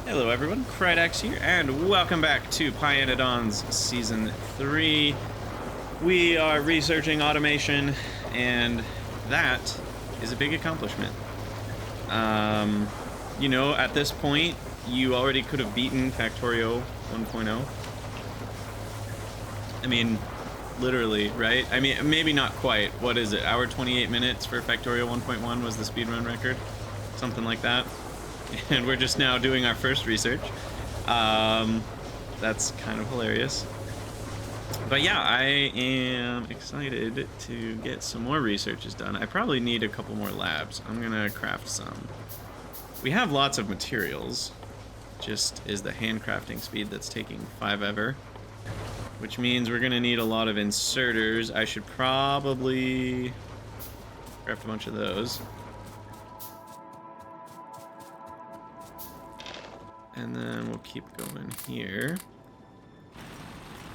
Hello everyone, Krydax here, and welcome back to pYanodon's Season 3. We are researching automation, and that is a big accomplishment. You know, at this point, you already could have beaten Factorio 1.0. I mean, literally, right? I mean, maybe not quite. What is it? Hour 28 minutes for Factorio 1.1 was the speedrun record? Something like that. And we're just now doing our first research. That's kind of hilarious. But yeah, I am excited to get some more researches done. I probably need a couple more labs. I'm gonna craft some. We have lots of materials. Just is the handcrafting speed that's taking forever. Which means we're gonna need a lot of inserters. I should probably craft a bunch of those. And then we'll keep going here.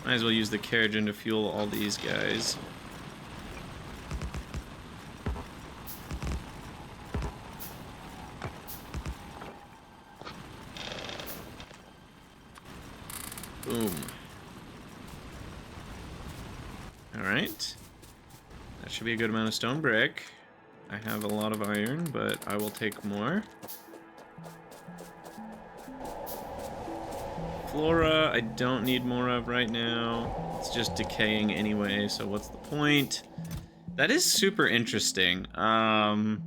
Might as well use the carriage to fuel all these guys. Boom. Alright. That should be a good amount of stone brick. I have a lot of iron, but I will take more. Flora, I don't need more of right now. It's just decaying anyway, so what's the point? That is super interesting. I'm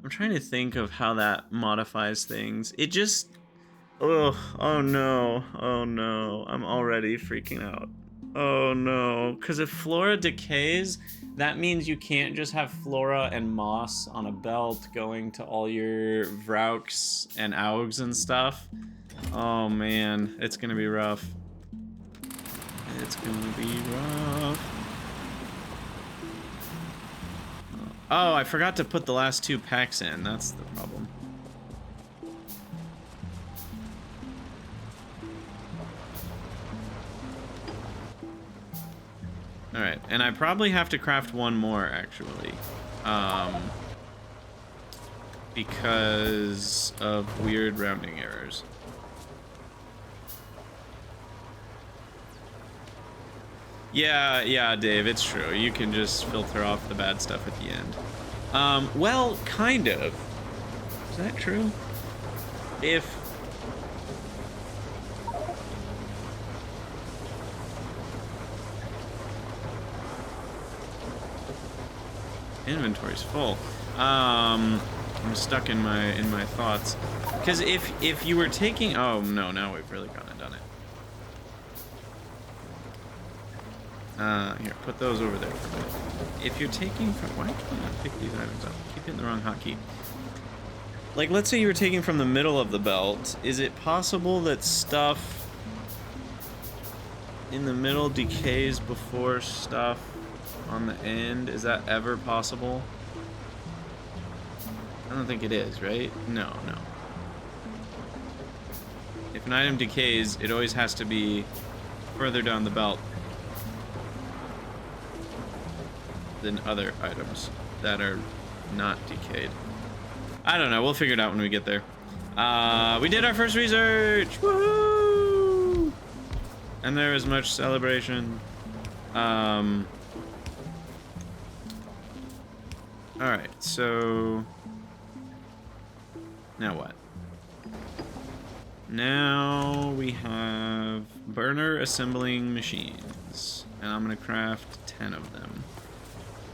trying to think of how that modifies things. It just... oh no, I'm already freaking out. Oh no, because if Flora decays, that means you can't just have Flora and moss on a belt going to all your Vrauks and Augs and stuff. Oh man, it's gonna be rough. It's gonna be rough. Oh, I forgot to put the last 2 packs in. That's the problem. Alright, and I probably have to craft one more, actually. Because of weird rounding errors. Yeah, Dave, it's true. You can just filter off the bad stuff at the end. Well, kind of. Is that true? If... inventory's full. I'm stuck in my thoughts. Because if you were taking... oh, no, now we've really gone and done it. Here, put those over there for a minute. If you're taking from... why can't I pick these items up? Keep hitting the wrong hotkey. Like, let's say you were taking from the middle of the belt. Is it possible that stuff in the middle decays before stuff on the end? Is that ever possible? I don't think it is, right? No. If an item decays, it always has to be further down the belt than other items that are not decayed. I don't know, we'll figure it out when we get there. We did our first research! Woohoo! And there was much celebration. Alright, so... now what? Now we have burner assembling machines. And I'm gonna craft 10 of them.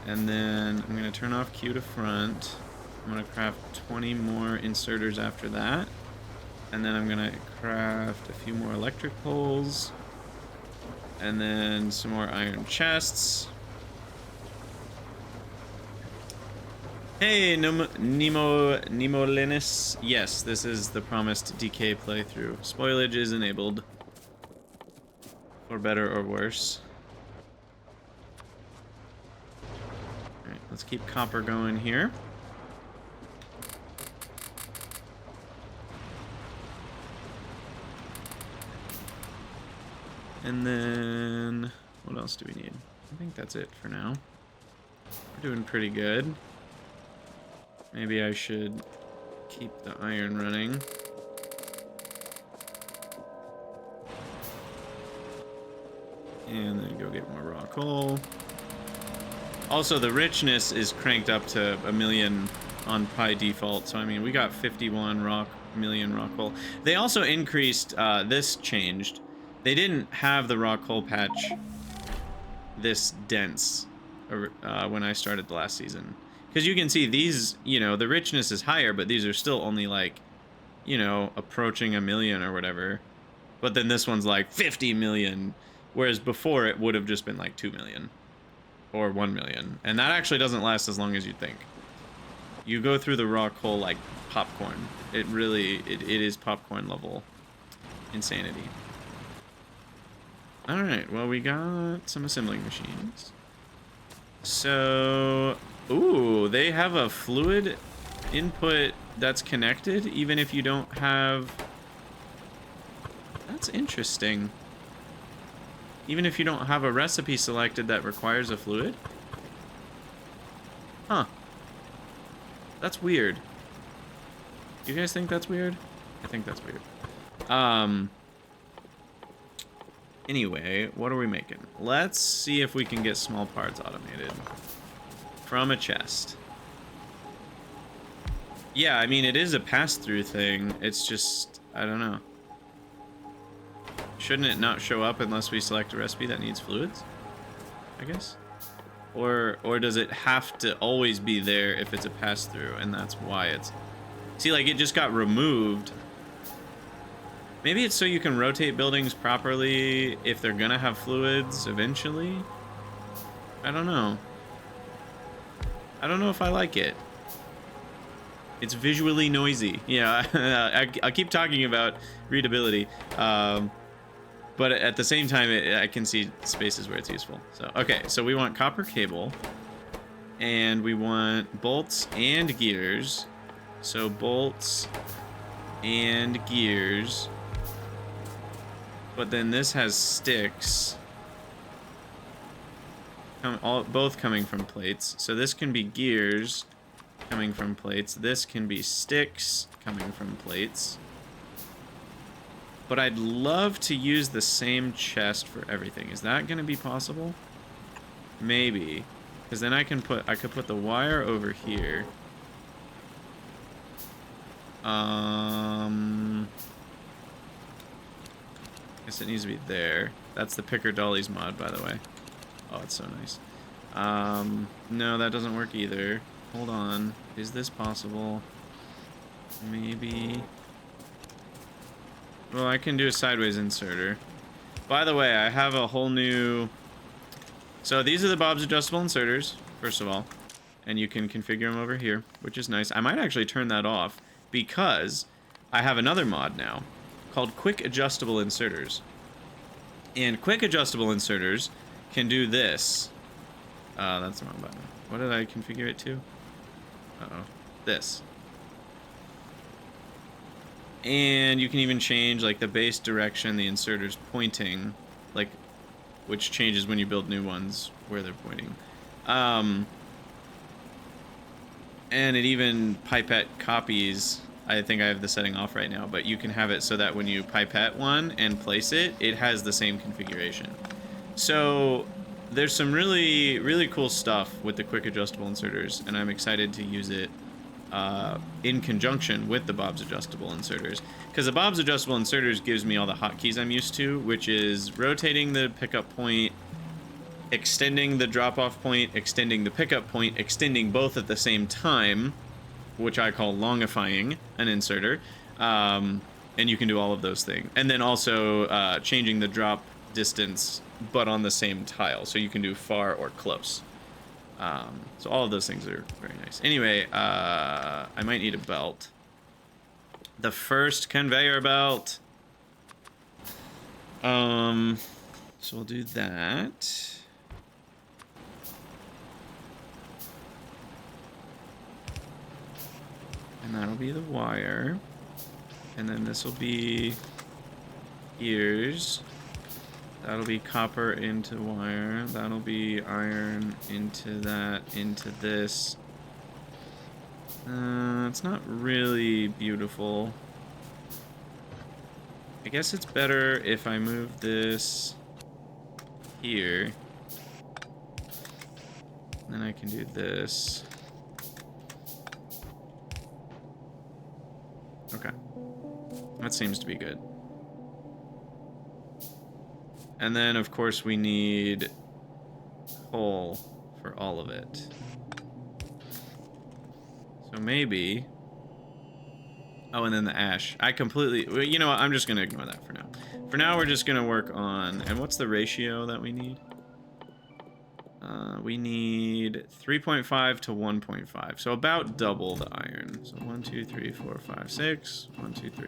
And then I'm gonna turn off Q to front. I'm gonna craft 20 more inserters after that. And then I'm gonna craft a few more electric poles. And then some more iron chests. Hey, Nemo Linus. Yes, this is the promised DK playthrough. Spoilage is enabled. For better or worse. Alright, let's keep copper going here. And then... what else do we need? I think that's it for now. We're doing pretty good. Maybe I should keep the iron running. And then go get more raw coal. Also, the richness is cranked up to 1,000,000 on Pi default. So, I mean, we got 51 million raw coal. They also increased, this changed. They didn't have the raw coal patch this dense when I started the last season. Because you can see these, you know, the richness is higher, but these are still only like, you know, approaching 1,000,000 or whatever. But then this one's like 50 million. Whereas before it would have just been like 2 million. Or 1 million. And that actually doesn't last as long as you'd think. You go through the raw coal like popcorn. It really, it is popcorn level insanity. Alright, well we got some assembling machines. So, ooh, they have a fluid input that's connected even if you don't have... That's interesting. Even if you don't have a recipe selected that requires a fluid? Huh. That's weird. Do you guys think that's weird? I think that's weird. Anyway, what are we making? Let's see if we can get small parts automated. From a chest. Yeah, I mean, it is a pass-through thing. It's just, I don't know. Shouldn't it not show up unless we select a recipe that needs fluids? I guess? Or does it have to always be there if it's a pass-through, and that's why it's... See, like, it just got removed. Maybe it's so you can rotate buildings properly if they're gonna have fluids eventually? I don't know. I don't know if I like it. It's visually noisy. Yeah, I keep talking about readability. But at the same time, I can see spaces where it's useful. So, okay, so we want copper cable. And we want bolts and gears. So bolts and gears. But then this has sticks. Both coming from plates. So this can be gears coming from plates. This can be sticks coming from plates. But I'd love to use the same chest for everything. Is that going to be possible? Maybe. Because then I could put the wire over here. Guess it needs to be there. That's the Picker Dollies mod, by the way. Oh, it's so nice. No, that doesn't work either. Hold on. Is this possible? Maybe. Well, I can do a sideways inserter. By the way, I have a whole new... So these are the Bob's adjustable inserters, first of all. And you can configure them over here, which is nice. I might actually turn that off because I have another mod now called Quick Adjustable Inserters. And Quick Adjustable Inserters can do this. That's the wrong button. What did I configure it to? Uh-oh. This. And you can even change like the base direction the inserter's pointing, like, which changes when you build new ones where they're pointing. And it even pipette copies. I think I have the setting off right now, but you can have it so that when you pipette one and place it, it has the same configuration. So there's some really, really cool stuff with the quick adjustable inserters, and I'm excited to use it in conjunction with the Bob's adjustable inserters, because the Bob's adjustable inserters gives me all the hotkeys I'm used to, which is rotating the pickup point, extending the drop-off point, extending the pickup point, extending both at the same time, which I call longifying an inserter, and you can do all of those things, and then also changing the drop distance but on the same tile, so you can do far or close. So all of those things are very nice. Anyway, I might need a belt. The first conveyor belt. So we'll do that. And that'll be the wire. And then this will be ears. That'll be copper into wire. That'll be iron into that, into this. It's not really beautiful. I guess it's better if I move this here. Then I can do this. Okay. That seems to be good. And then, of course, we need coal for all of it. So maybe... Oh, and then the ash. I completely... Well, you know what? I'm just going to ignore that for now. For now, we're just going to work on... And what's the ratio that we need? We need 3.5 to 1.5. So about double the iron. So 1, 2, 3, 4, 5, 6. 1, 2, 3.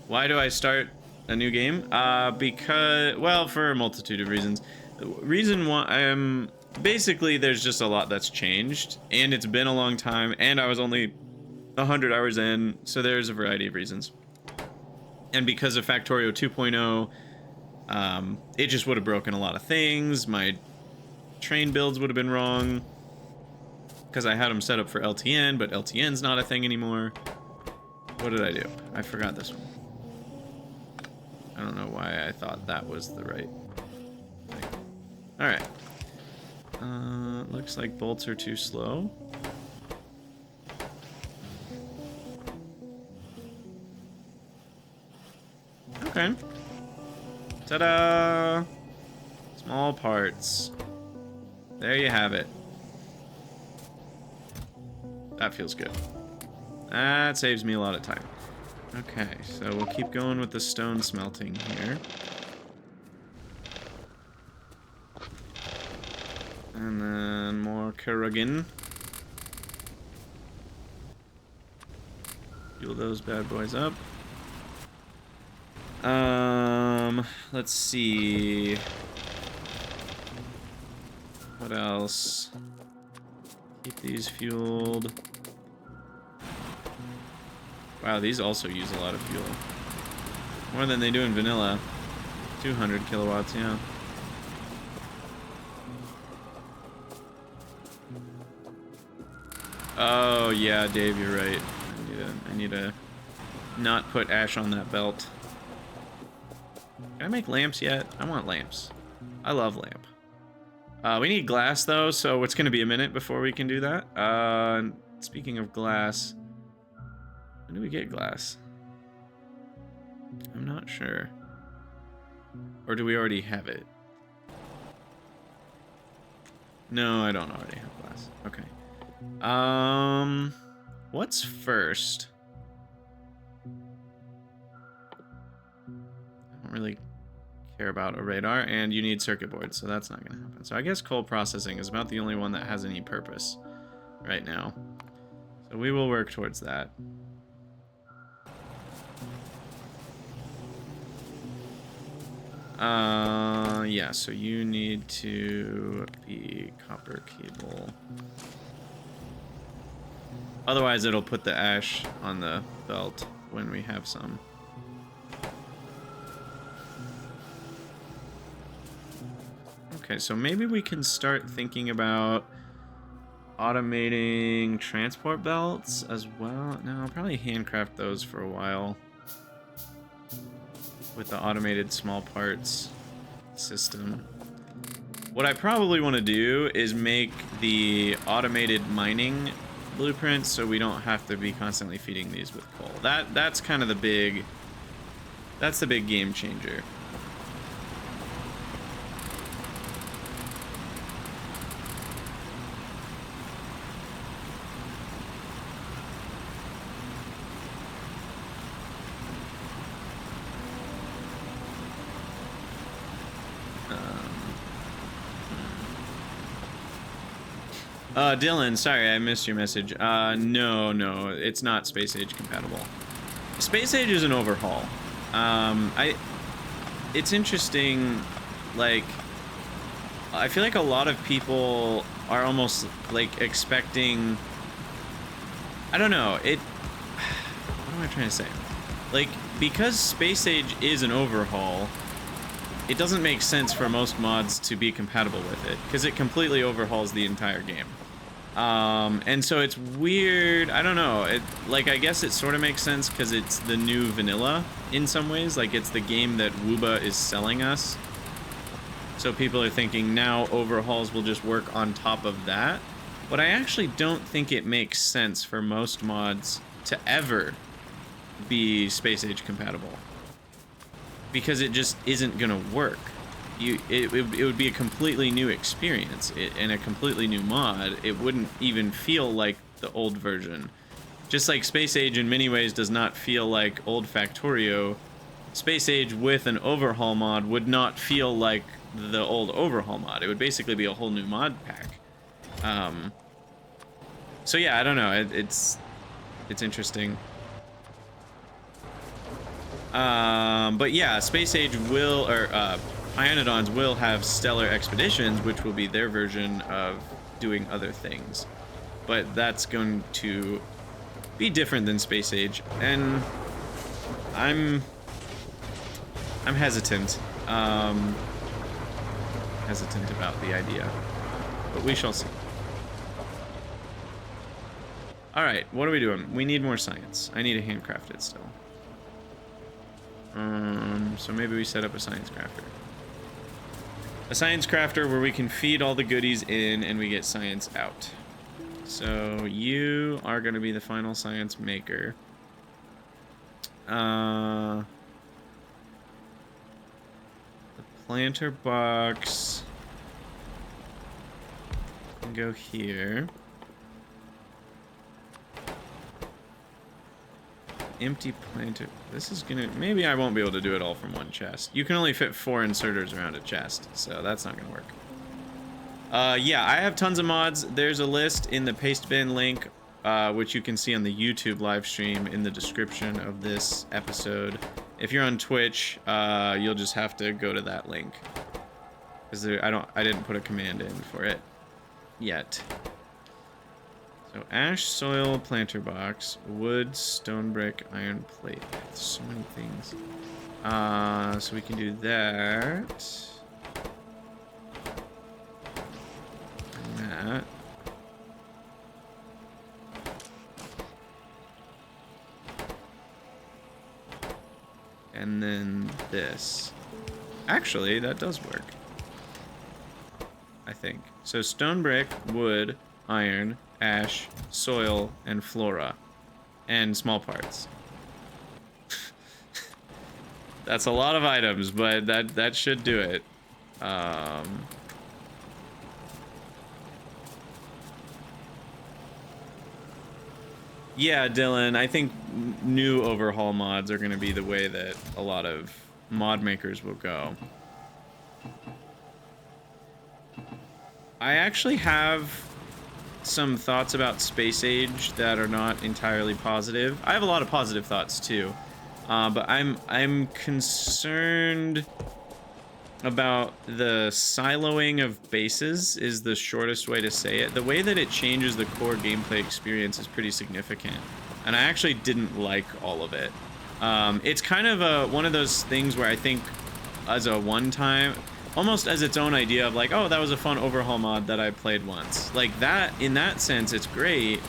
Why do I start a new game? Because... Well, for a multitude of reasons. Reason one... Basically, there's just a lot that's changed, and it's been a long time, and I was only 100 hours in, so there's a variety of reasons. And because of Factorio 2.0, it just would have broken a lot of things. My train builds would have been wrong, because I had them set up for LTN, but LTN's not a thing anymore. What did I do? I forgot this one. I don't know why I thought that was the right thing. Alright. Looks like bolts are too slow. Okay. Ta-da! Small parts. There you have it. That feels good. That saves me a lot of time. Okay, so we'll keep going with the stone smelting here. And then more Kerrigan. Fuel those bad boys up. Let's see. What else? Keep these fueled. Wow, these also use a lot of fuel. More than they do in vanilla. 200 kilowatts, yeah. Oh, yeah, Dave, you're right. I need to not put ash on that belt. Can I make lamps yet? I want lamps. I love lamp. We need glass, though, so it's going to be a minute before we can do that. Speaking of glass, when do we get glass? I'm not sure. Or do we already have it? No, I don't already have glass. Okay. What's first? I don't really care about a radar, and you need circuit boards, so that's not gonna happen. So I guess coal processing is about the only one that has any purpose right now. So we will work towards that. Yeah, so you need to be copper cable. Otherwise, it'll put the ash on the belt when we have some. Okay, so maybe we can start thinking about automating transport belts as well. No, I'll probably handcraft those for a while with the automated small parts system. What I probably want to do is make the automated mining blueprints so we don't have to be constantly feeding these with coal. That's kind of the big game changer. Dylan, sorry, I missed your message. No, it's not Space Age compatible. Space Age is an overhaul. It's interesting, like, I feel like a lot of people are almost, like, expecting, I don't know, what am I trying to say? Like, because Space Age is an overhaul, it doesn't make sense for most mods to be compatible with it, because it completely overhauls the entire game. And so it's weird. I don't know. Like, I guess it sort of makes sense because it's the new vanilla in some ways. Like, it's the game that Wooba is selling us. So people are thinking now overhauls will just work on top of that. But I actually don't think it makes sense for most mods to ever be Space Age compatible. Because it just isn't gonna work. It would be a completely new experience and a completely new mod. It wouldn't even feel like the old version. Just like Space Age in many ways does not feel like old Factorio, Space Age with an overhaul mod would not feel like the old overhaul mod. It would basically be a whole new mod pack. So yeah, I don't know. It's interesting. But yeah, Space Age will, or pYanodon's will have Stellar Expeditions, which will be their version of doing other things. But that's going to be different than Space Age, and I'm hesitant. Hesitant about the idea, but we shall see. All right, what are we doing? We need more science. I need a handcrafted still. So maybe we set up a science crafter. A science crafter where we can feed all the goodies in and we get science out. So you are going to be the final science maker. The planter box can go here. Empty planter. This is gonna, maybe I won't be able to do it all from one chest. You can only fit 4 inserters around a chest, so that's not gonna work. Yeah, I have tons of mods. There's a list in the paste bin link, which you can see on the YouTube live stream in the description of this episode. If you're on Twitch, you'll just have to go to that link, because I didn't put a command in for it yet. So ash, soil, planter box, wood, stone brick, iron plate. So many things. So we can do that. And that. And then this. Actually, that does work. I think. So stone brick, wood, iron, ash, soil, and flora, and small parts. That's a lot of items, but that should do it. Yeah, Dylan, I think new overhaul mods are going to be the way that a lot of mod makers will go. I actually have some thoughts about Space Age that are not entirely positive. I have a lot of positive thoughts too, but I'm concerned about the siloing of bases is the shortest way to say it. The way that it changes the core gameplay experience is pretty significant, and I actually didn't like all of it. It's kind of one of those things where I think as a one-time, almost as its own idea of like, oh, that was a fun overhaul mod that I played once. Like that, in that sense, it's great,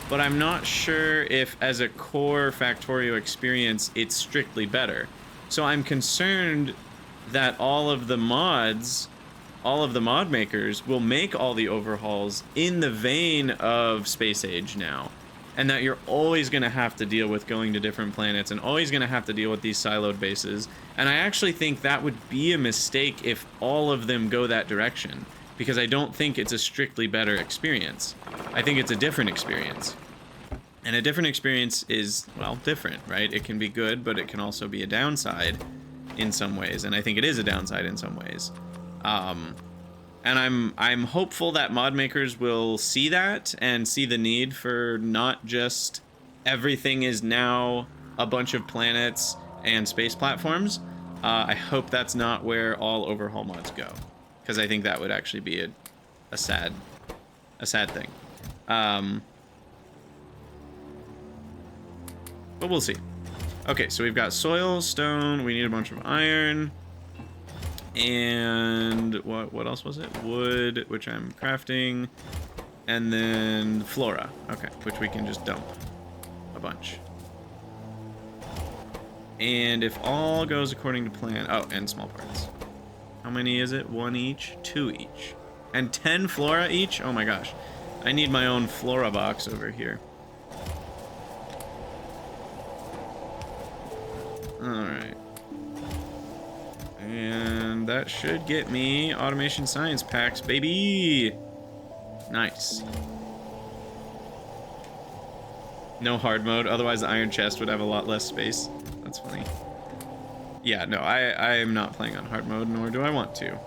but I'm not sure if as a core Factorio experience, it's strictly better. So I'm concerned that all of the mod makers will make all the overhauls in the vein of Space Age now. And that you're always going to have to deal with going to different planets and always going to have to deal with these siloed bases. And I actually think that would be a mistake if all of them go that direction, because I don't think it's a strictly better experience. I think it's a different experience. And a different experience is, well, different, right? It can be good, but it can also be a downside in some ways. And I think it is a downside in some ways. And I'm hopeful that mod makers will see that and see the need for not just everything is now a bunch of planets and space platforms. I hope that's not where all overhaul mods go, because I think that would actually be a sad thing. But we'll see. Okay, so we've got soil, stone, we need a bunch of iron. And what else was it? Wood, which I'm crafting. And then Flora. Okay, which we can just dump a bunch. And if all goes according to plan... Oh, and small parts. How many is it? 1 each? 2 each. And 10 Flora each? Oh my gosh. I need my own Flora box over here. Alright. And that should get me automation science packs, baby! Nice. No hard mode, otherwise the iron chest would have a lot less space. That's funny. Yeah, no, I am not playing on hard mode, nor do I want to.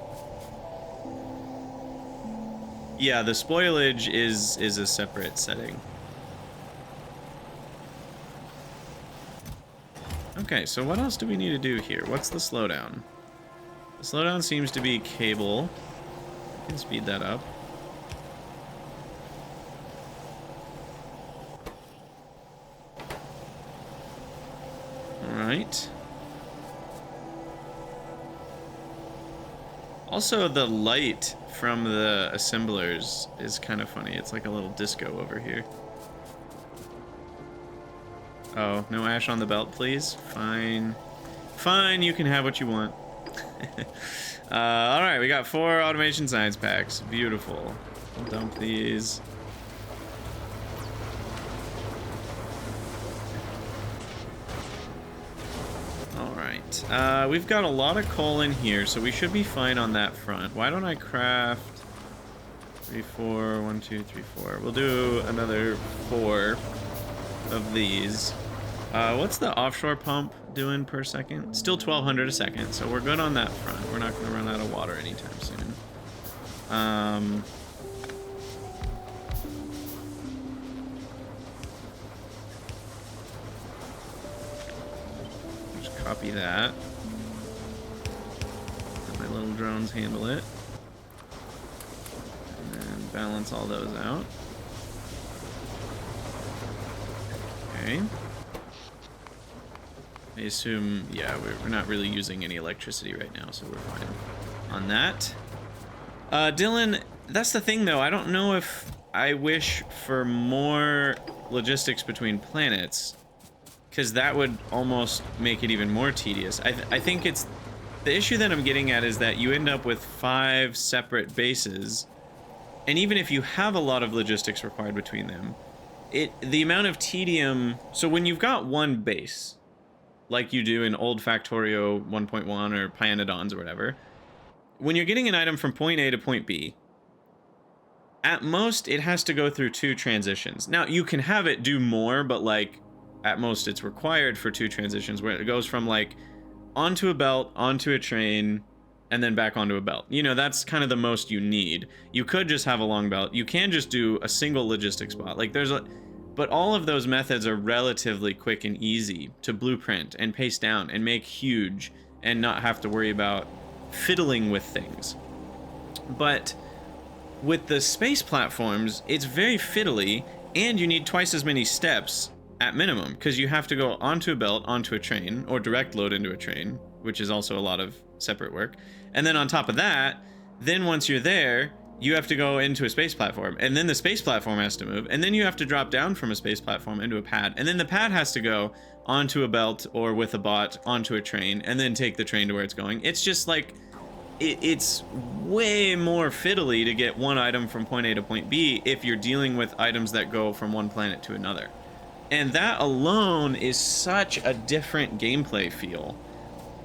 Yeah, the spoilage is a separate setting. Okay, so what else do we need to do here? What's the slowdown? The slowdown seems to be cable. I can speed that up. Alright. Also, the light from the assemblers is kind of funny. It's like a little disco over here. Oh, no ash on the belt, please? Fine. Fine, you can have what you want. Alright, we got 4 automation science packs. Beautiful. I'll dump these. Alright, we've got a lot of coal in here, so we should be fine on that front. Why don't I craft 3, 4, 1, 2, 3, 4. We'll do another 4 of these. What's the offshore pump doing per second? Still 1,200 a second, so we're good on that front. We're not going to run out of water anytime soon. Just copy that. Let my little drones handle it. And then balance all those out. Okay. I assume, yeah, we're not really using any electricity right now, so we're fine on that. Dylan, that's the thing, though. I don't know if I wish for more logistics between planets, because that would almost make it even more tedious. I think it's... The issue that I'm getting at is that you end up with 5 separate bases, and even if you have a lot of logistics required between them, the amount of tedium... So when you've got one base, like you do in old Factorio 1.1 or pYanodon's or whatever, when you're getting an item from point A to point B, at most it has to go through 2 transitions. Now, you can have it do more, but like, at most it's required for 2 transitions, where it goes from like onto a belt, onto a train, and then back onto a belt. You know, that's kind of the most you need. You could just have a long belt. You can just do a single logistic spot. Like there's a... But all of those methods are relatively quick and easy to blueprint and paste down and make huge and not have to worry about fiddling with things. But with the space platforms, it's very fiddly, and you need twice as many steps at minimum, because you have to go onto a belt, onto a train, or direct load into a train, which is also a lot of separate work. And then on top of that, then once you're there, you have to go into a space platform, and then the space platform has to move, and then you have to drop down from a space platform into a pad, and then the pad has to go onto a belt or with a bot onto a train, and then take the train to where it's going. It's just like, it's way more fiddly to get one item from point A to point B if you're dealing with items that go from one planet to another. And that alone is such a different gameplay feel.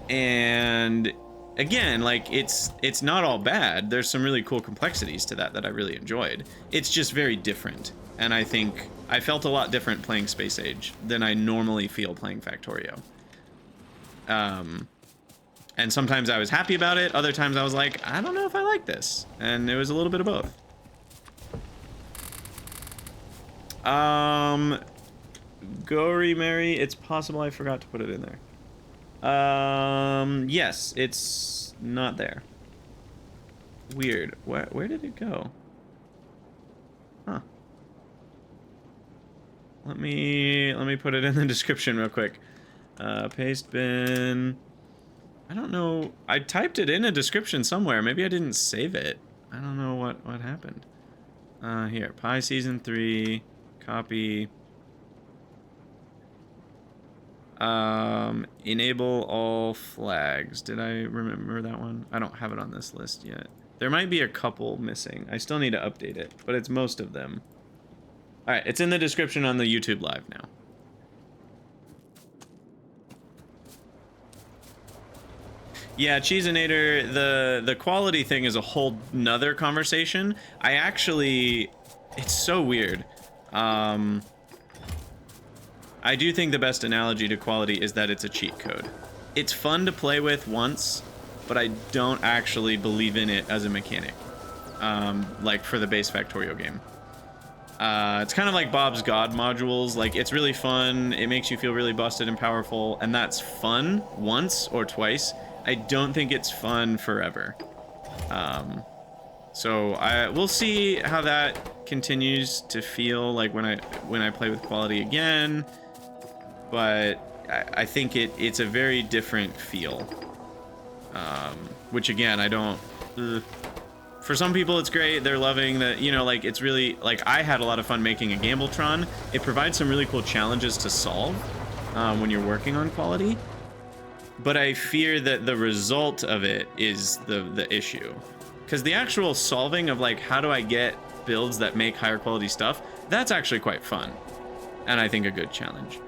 And again, like, it's not all bad. There's some really cool complexities to that I really enjoyed. It's just very different. And I think I felt a lot different playing Space Age than I normally feel playing Factorio. And sometimes I was happy about it. Other times I was like, I don't know if I like this. And it was a little bit of both. Gory Mary, it's possible I forgot to put it in there. Yes, it's not there. Weird. Where did it go? Huh. Let me put it in the description real quick. Paste bin. I don't know. I typed it in a description somewhere. Maybe I didn't save it. I don't know what happened. Here, Pi Season 3, copy. Enable all flags. Did I remember that one? I don't have it on this list yet. There might be a couple missing. I still need to update it, but it's most of them. All right, it's in the description on the YouTube live now. Yeah, Cheesinator, the quality thing is a whole nother conversation. It's so weird. I do think the best analogy to quality is that it's a cheat code. It's fun to play with once, but I don't actually believe in it as a mechanic. Like for the base Factorio game. It's kind of like Bob's God modules. Like, it's really fun, it makes you feel really busted and powerful, and that's fun once or twice. I don't think it's fun forever. So we'll see how that continues to feel like when I play with quality again. But I think it's a very different feel. Which again, I don't. For some people, it's great. They're loving that, you know, like, it's really, like, I had a lot of fun making a Gambletron. It provides some really cool challenges to solve when you're working on quality. But I fear that the result of it is the issue. Because the actual solving of, like, how do I get builds that make higher quality stuff, that's actually quite fun. And I think a good challenge.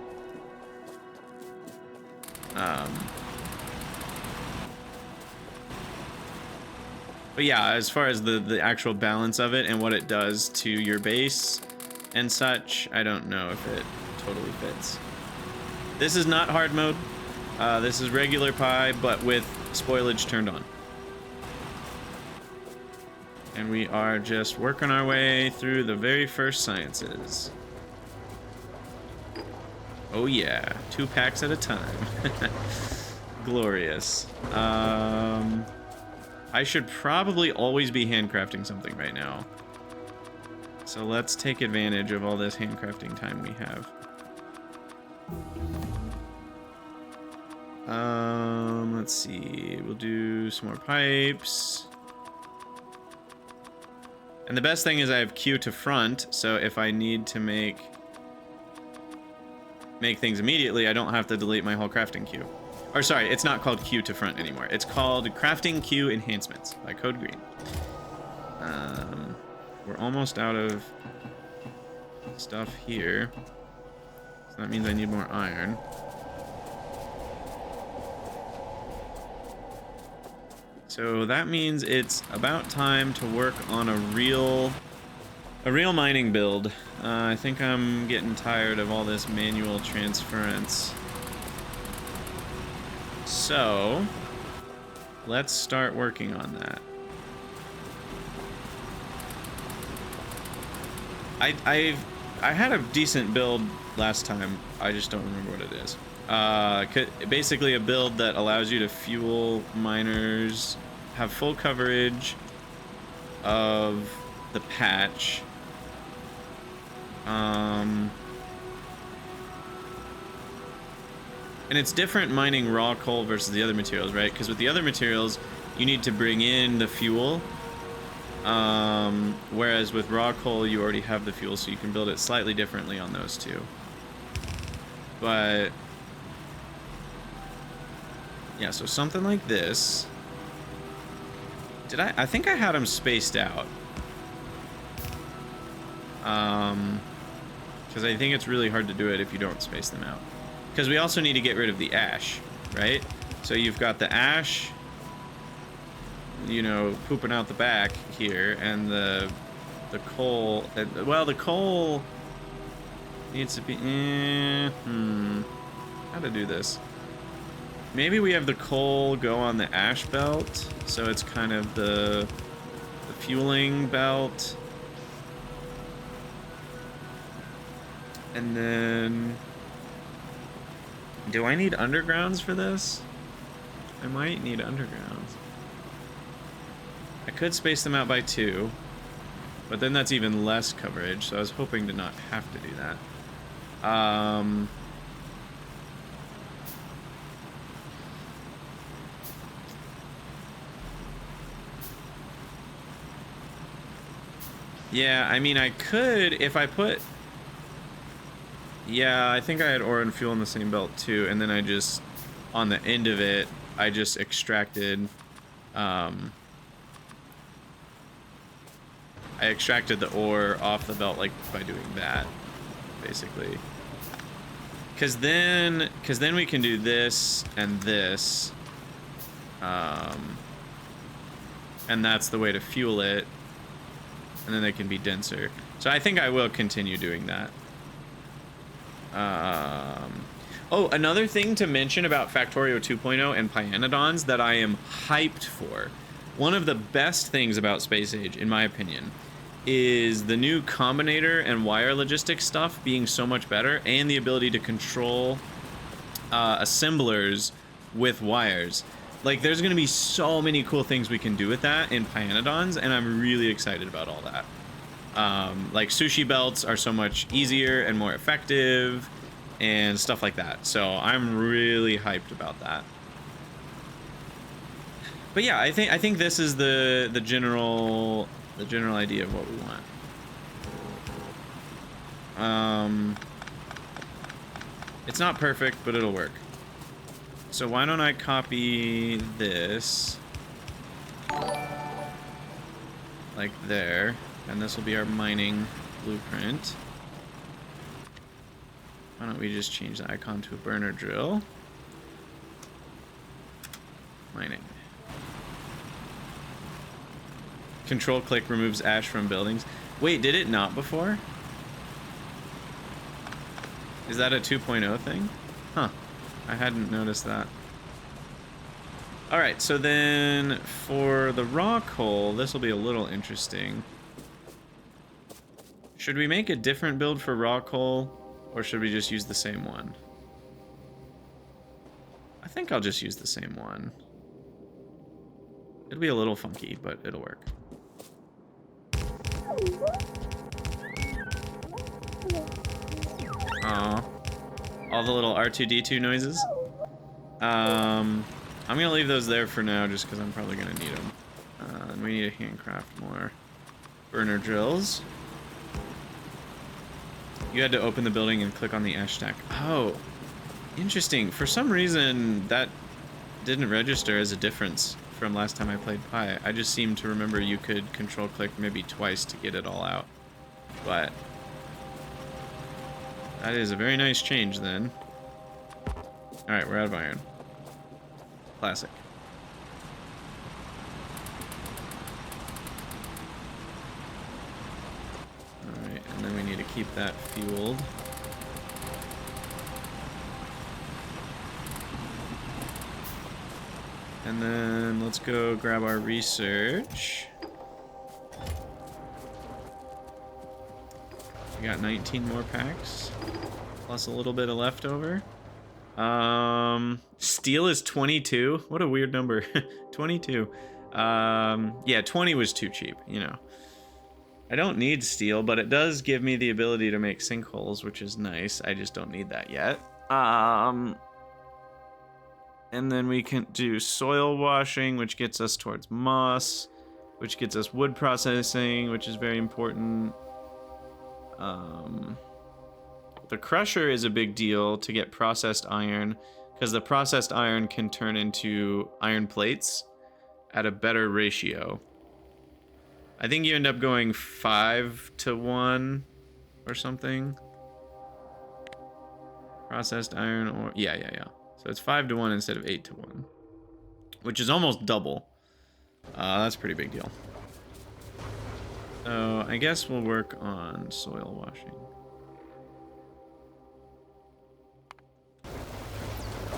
But yeah, as far as the actual balance of it and what it does to your base and such, I don't know if it totally fits. This is not hard mode. This is regular Pi, but with spoilage turned on. And we are just working our way through the very first sciences. Oh yeah, 2 packs at a time. Glorious. I should probably always be handcrafting something right now. So let's take advantage of all this handcrafting time we have. Let's see. We'll do some more pipes. And the best thing is I have Q to front, so if I need to make things immediately, I don't have to delete my whole crafting queue. Or sorry, it's not called Q to front anymore. It's called Crafting Queue Enhancements by Code Green. We're almost out of stuff here. So that means I need more iron. So that means it's about time to work on a real mining build. I think I'm getting tired of all this manual transference. So, let's start working on that. I had a decent build last time. I just don't remember what it is. Basically a build that allows you to fuel miners, have full coverage of the patch. And it's different mining raw coal versus the other materials, right? Because with the other materials, you need to bring in the fuel. Whereas with raw coal, you already have the fuel, so you can build it slightly differently on those two. But yeah, so something like this. I think I had them spaced out. Because I think it's really hard to do it if you don't space them out. Because we also need to get rid of the ash, right? So you've got the ash, you know, pooping out the back here, and the coal. Well, the coal needs to be. How to do this? Maybe we have the coal go on the ash belt, so it's kind of the fueling belt. And then, do I need undergrounds for this? I might need undergrounds. I could space them out by 2, but then that's even less coverage, so I was hoping to not have to do that. Yeah, I mean, I could if I put... Yeah, I think I had ore and fuel in the same belt too, and then I just, on the end of it, I just extracted, I extracted the ore off the belt, like, by doing that, basically. Because then we can do this and this, and that's the way to fuel it, and then they can be denser. So I think I will continue doing that. Oh, another thing to mention about Factorio 2.0 and pYanodon's that I am hyped for. One of the best things about Space Age, in my opinion, is the new combinator and wire logistics stuff being so much better, and the ability to control assemblers with wires. Like, there's gonna be so many cool things we can do with that in pYanodon's, and I'm really excited about all that. Like, sushi belts are so much easier and more effective and stuff like that. So I'm really hyped about that. But yeah, I think this is the general idea of what we want. It's not perfect, but it'll work. So why don't I copy this like there, and this will be our mining blueprint. Why don't we just change the icon to a burner drill? Mining. Control click removes ash from buildings. Wait, did it not before? Is that a 2.0 thing? Huh. I hadn't noticed that. Alright, so then for the rock hole, this will be a little interesting. Should we make a different build for rock hole, or should we just use the same one? I think I'll just use the same one. It'll be a little funky, but it'll work. Aw. All the little R2-D2 noises. I'm gonna leave those there for now, just because I'm probably gonna need them. And we need to handcraft more burner drills. You had to open the building and click on the ash stack. Oh, interesting. For some reason, that didn't register as a difference from last time I played Pi. I just seem to remember you could control click maybe twice to get it all out. But that is a very nice change then. Alright, we're out of iron. Classic. Alright, and then we need to keep that fueled. And then let's go grab our research. We got 19 more packs, plus a little bit of leftover. Steel is 22. What a weird number. 22. Yeah, 20 was too cheap, you know. I don't need steel, but it does give me the ability to make sinkholes, which is nice. I just don't need that yet. And then we can do soil washing, which gets us towards moss, which gets us wood processing, which is very important. The crusher is a big deal to get processed iron, because the processed iron can turn into iron plates at a better ratio. I think you end up going 5-to-1 or something. Processed iron ore. Yeah. So it's 5-to-1 instead of 8-to-1, which is almost double. That's a pretty big deal. So I guess we'll work on soil washing.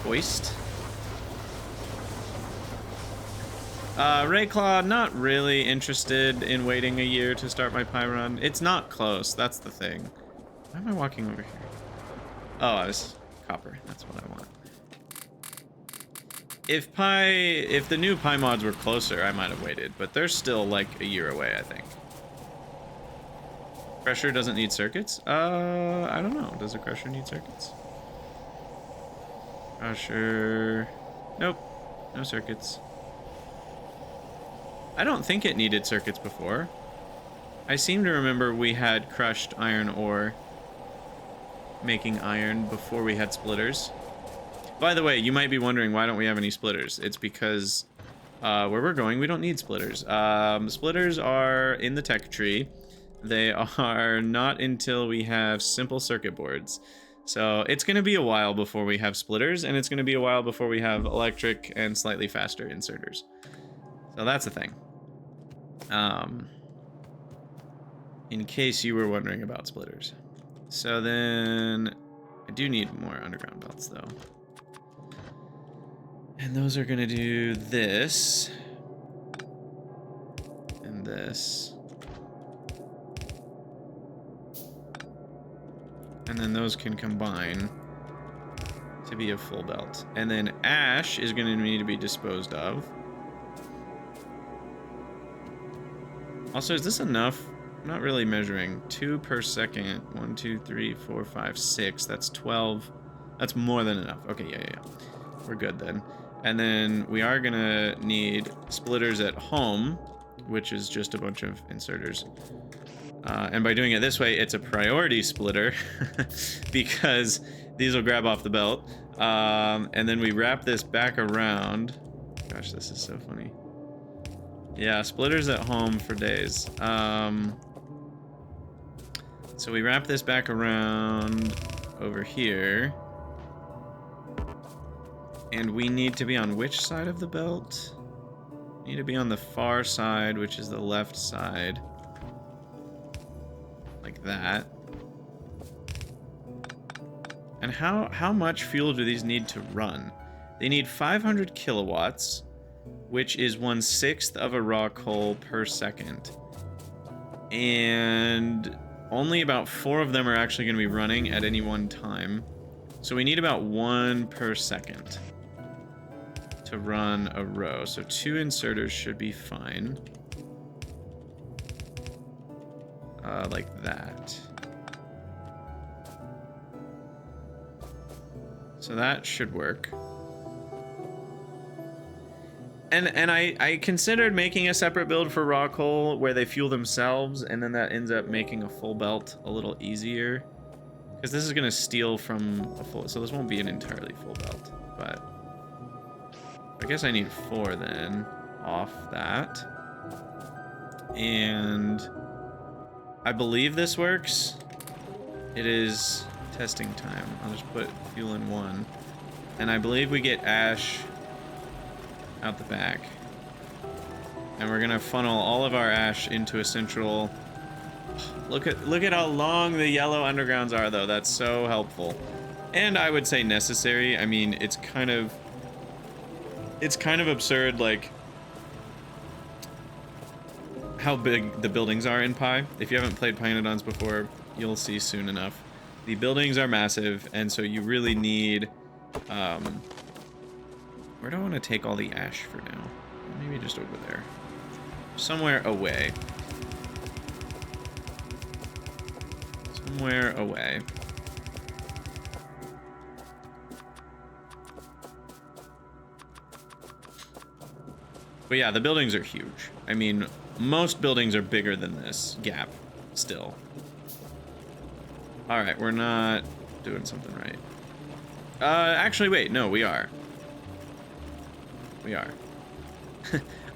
Hoist. Rayclaw, not really interested in waiting a year to start my Pi run. It's not close, that's the thing. Why am I walking over here? Oh, I was copper, that's what I want. If the new Pi mods were closer, I might have waited, but they're still like a year away, I think. Crusher doesn't need circuits? I don't know. Does a crusher need circuits? Crusher... Nope. No circuits. I don't think it needed circuits before. I seem to remember we had crushed iron ore, making iron before we had splitters. By the way, you might be wondering why don't we have any splitters. It's because where we're going, we don't need splitters. Splitters are in the tech tree. They are not until we have simple circuit boards. So it's going to be a while before we have splitters, and it's going to be a while before we have electric and slightly faster inserters. So that's the thing. In case you were wondering about splitters. So then I do need more underground belts though. And those are gonna do this. And this. And then those can combine to be a full belt. And then ash is gonna need to be disposed of. Also, is this enough? I'm not really measuring. 2 per second. 1, 2, 3, 4, 5, 6. That's 12. That's more than enough. Okay, yeah. We're good then. And then we are gonna need splitters at home, which is just a bunch of inserters. And by doing it this way, it's a priority splitter because these will grab off the belt. And then we wrap this back around. Gosh, this is so funny. Yeah, splitters at home for days. So we wrap this back around over here. And we need to be on which side of the belt? We need to be on the far side, which is the left side. Like that. And how much fuel do these need to run? They need 500 kilowatts, which is 1/6 of a raw coal per second. And only about 4 of them are actually going to be running at any one time. So we need about 1 per second to run a row. So 2 inserters should be fine. Like that. So that should work. And I considered making a separate build for raw coal where they fuel themselves, and then that ends up making a full belt a little easier. Because this is going to steal from a full... So this won't be an entirely full belt, but... I guess I need 4 then off that. And I believe this works. It is testing time. I'll just put fuel in 1. And I believe we get ash out the back. And we're gonna funnel all of our ash into a central... Look at how long the yellow undergrounds are though. That's so helpful. And I would say necessary. I mean, it's kind of absurd, like how big the buildings are in Pi. If you haven't played pYanodon's before, you'll see soon enough. The buildings are massive, and so you really need where do I want to take all the ash for now? Maybe just over there. Somewhere away. Somewhere away. But yeah, the buildings are huge. I mean, most buildings are bigger than this gap still. All right, we're not doing something right. Actually, wait, no, we are. We are.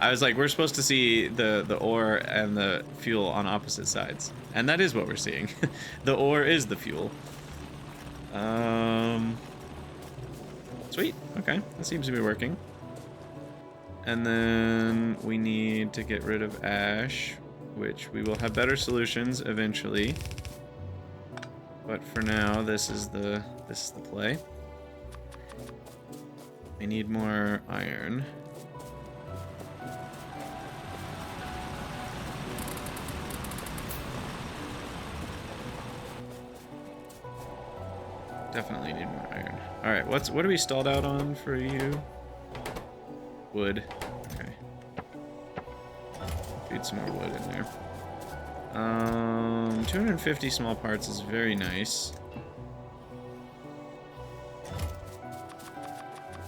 I was like, we're supposed to see the ore and the fuel on opposite sides. And that is what we're seeing. The ore is the fuel. Sweet, okay, that seems to be working. And then we need to get rid of ash, which we will have better solutions eventually. But for now, this is the play. We need more iron. Definitely need more iron. All right, what are we stalled out on for you? Wood. Okay. Feed some more wood in there. 250 small parts is very nice.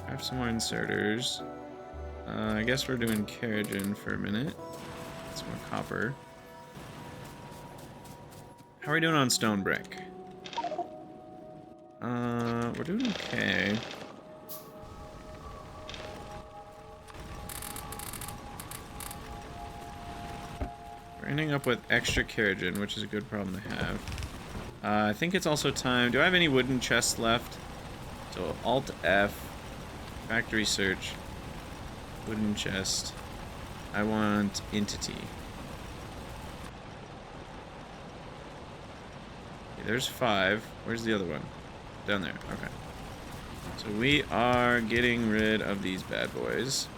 I have some more inserters. I guess we're doing carriage in for a minute. Some more copper. How are we doing on stone brick? We're doing okay. We're ending up with extra keratin, which is a good problem to have. I think it's also time. Do I have any wooden chests left? So Alt F, factory search, wooden chest. I want entity. Okay, there's 5. Where's the other one? Down there. Okay. So we are getting rid of these bad boys.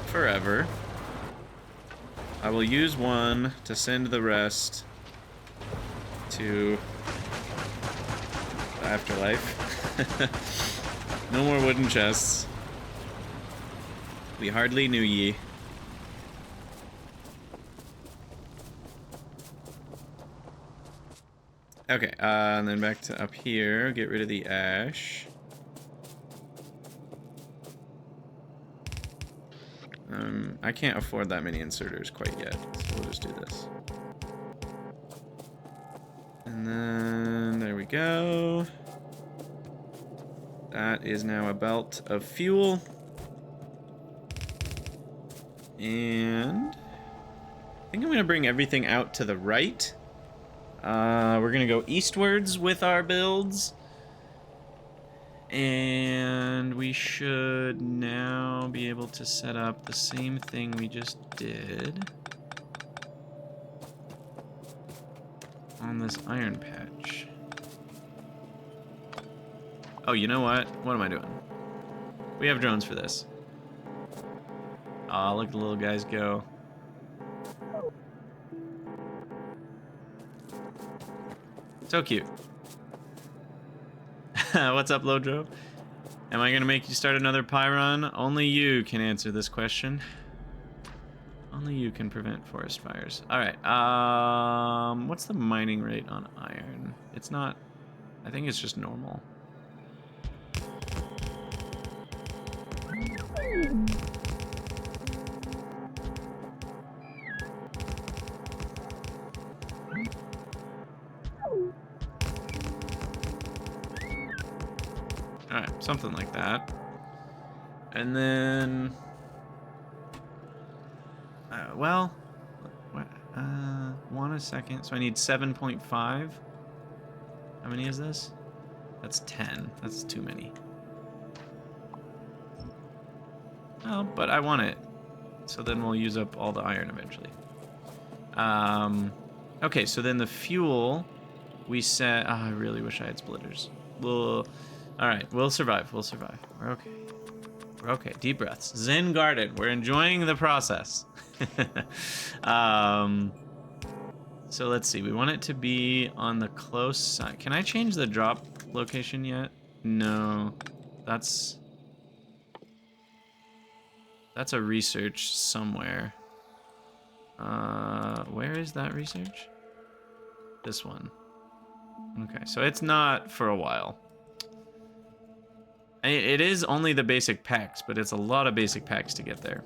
Forever. I will use one to send the rest to the afterlife. No more wooden chests. We hardly knew ye. Okay, and then back to up here. Get rid of the ash. I can't afford that many inserters quite yet, so we'll just do this. And then there we go. That is now a belt of fuel. And I think I'm gonna bring everything out to the right. We're gonna go eastwards with our builds. And we should now be able to set up the same thing we just did on this iron patch. Oh, you know what? What am I doing? We have drones for this. Aw, look at the little guys go. So cute. What's up, Lodro? Am I gonna make you start another Pyron? Only you can answer this question. Only you can prevent forest fires. Alright, what's the mining rate on iron? It's not... I think it's just normal. Alright, something like that. And then... well... one a second. So I need 7.5. How many is this? That's 10. That's too many. Oh, but I want it. So then we'll use up all the iron eventually. Okay, so then the fuel... We set... Oh, I really wish I had splitters. Well... Alright, we'll survive. We'll survive. We're okay. We're okay. Deep breaths. Zen Garden. We're enjoying the process. So let's see. We want it to be on the close side. Can I change the drop location yet? No. That's a research somewhere. Where is that research? This one. Okay, so it's not for a while. It is only the basic packs, but it's a lot of basic packs to get there.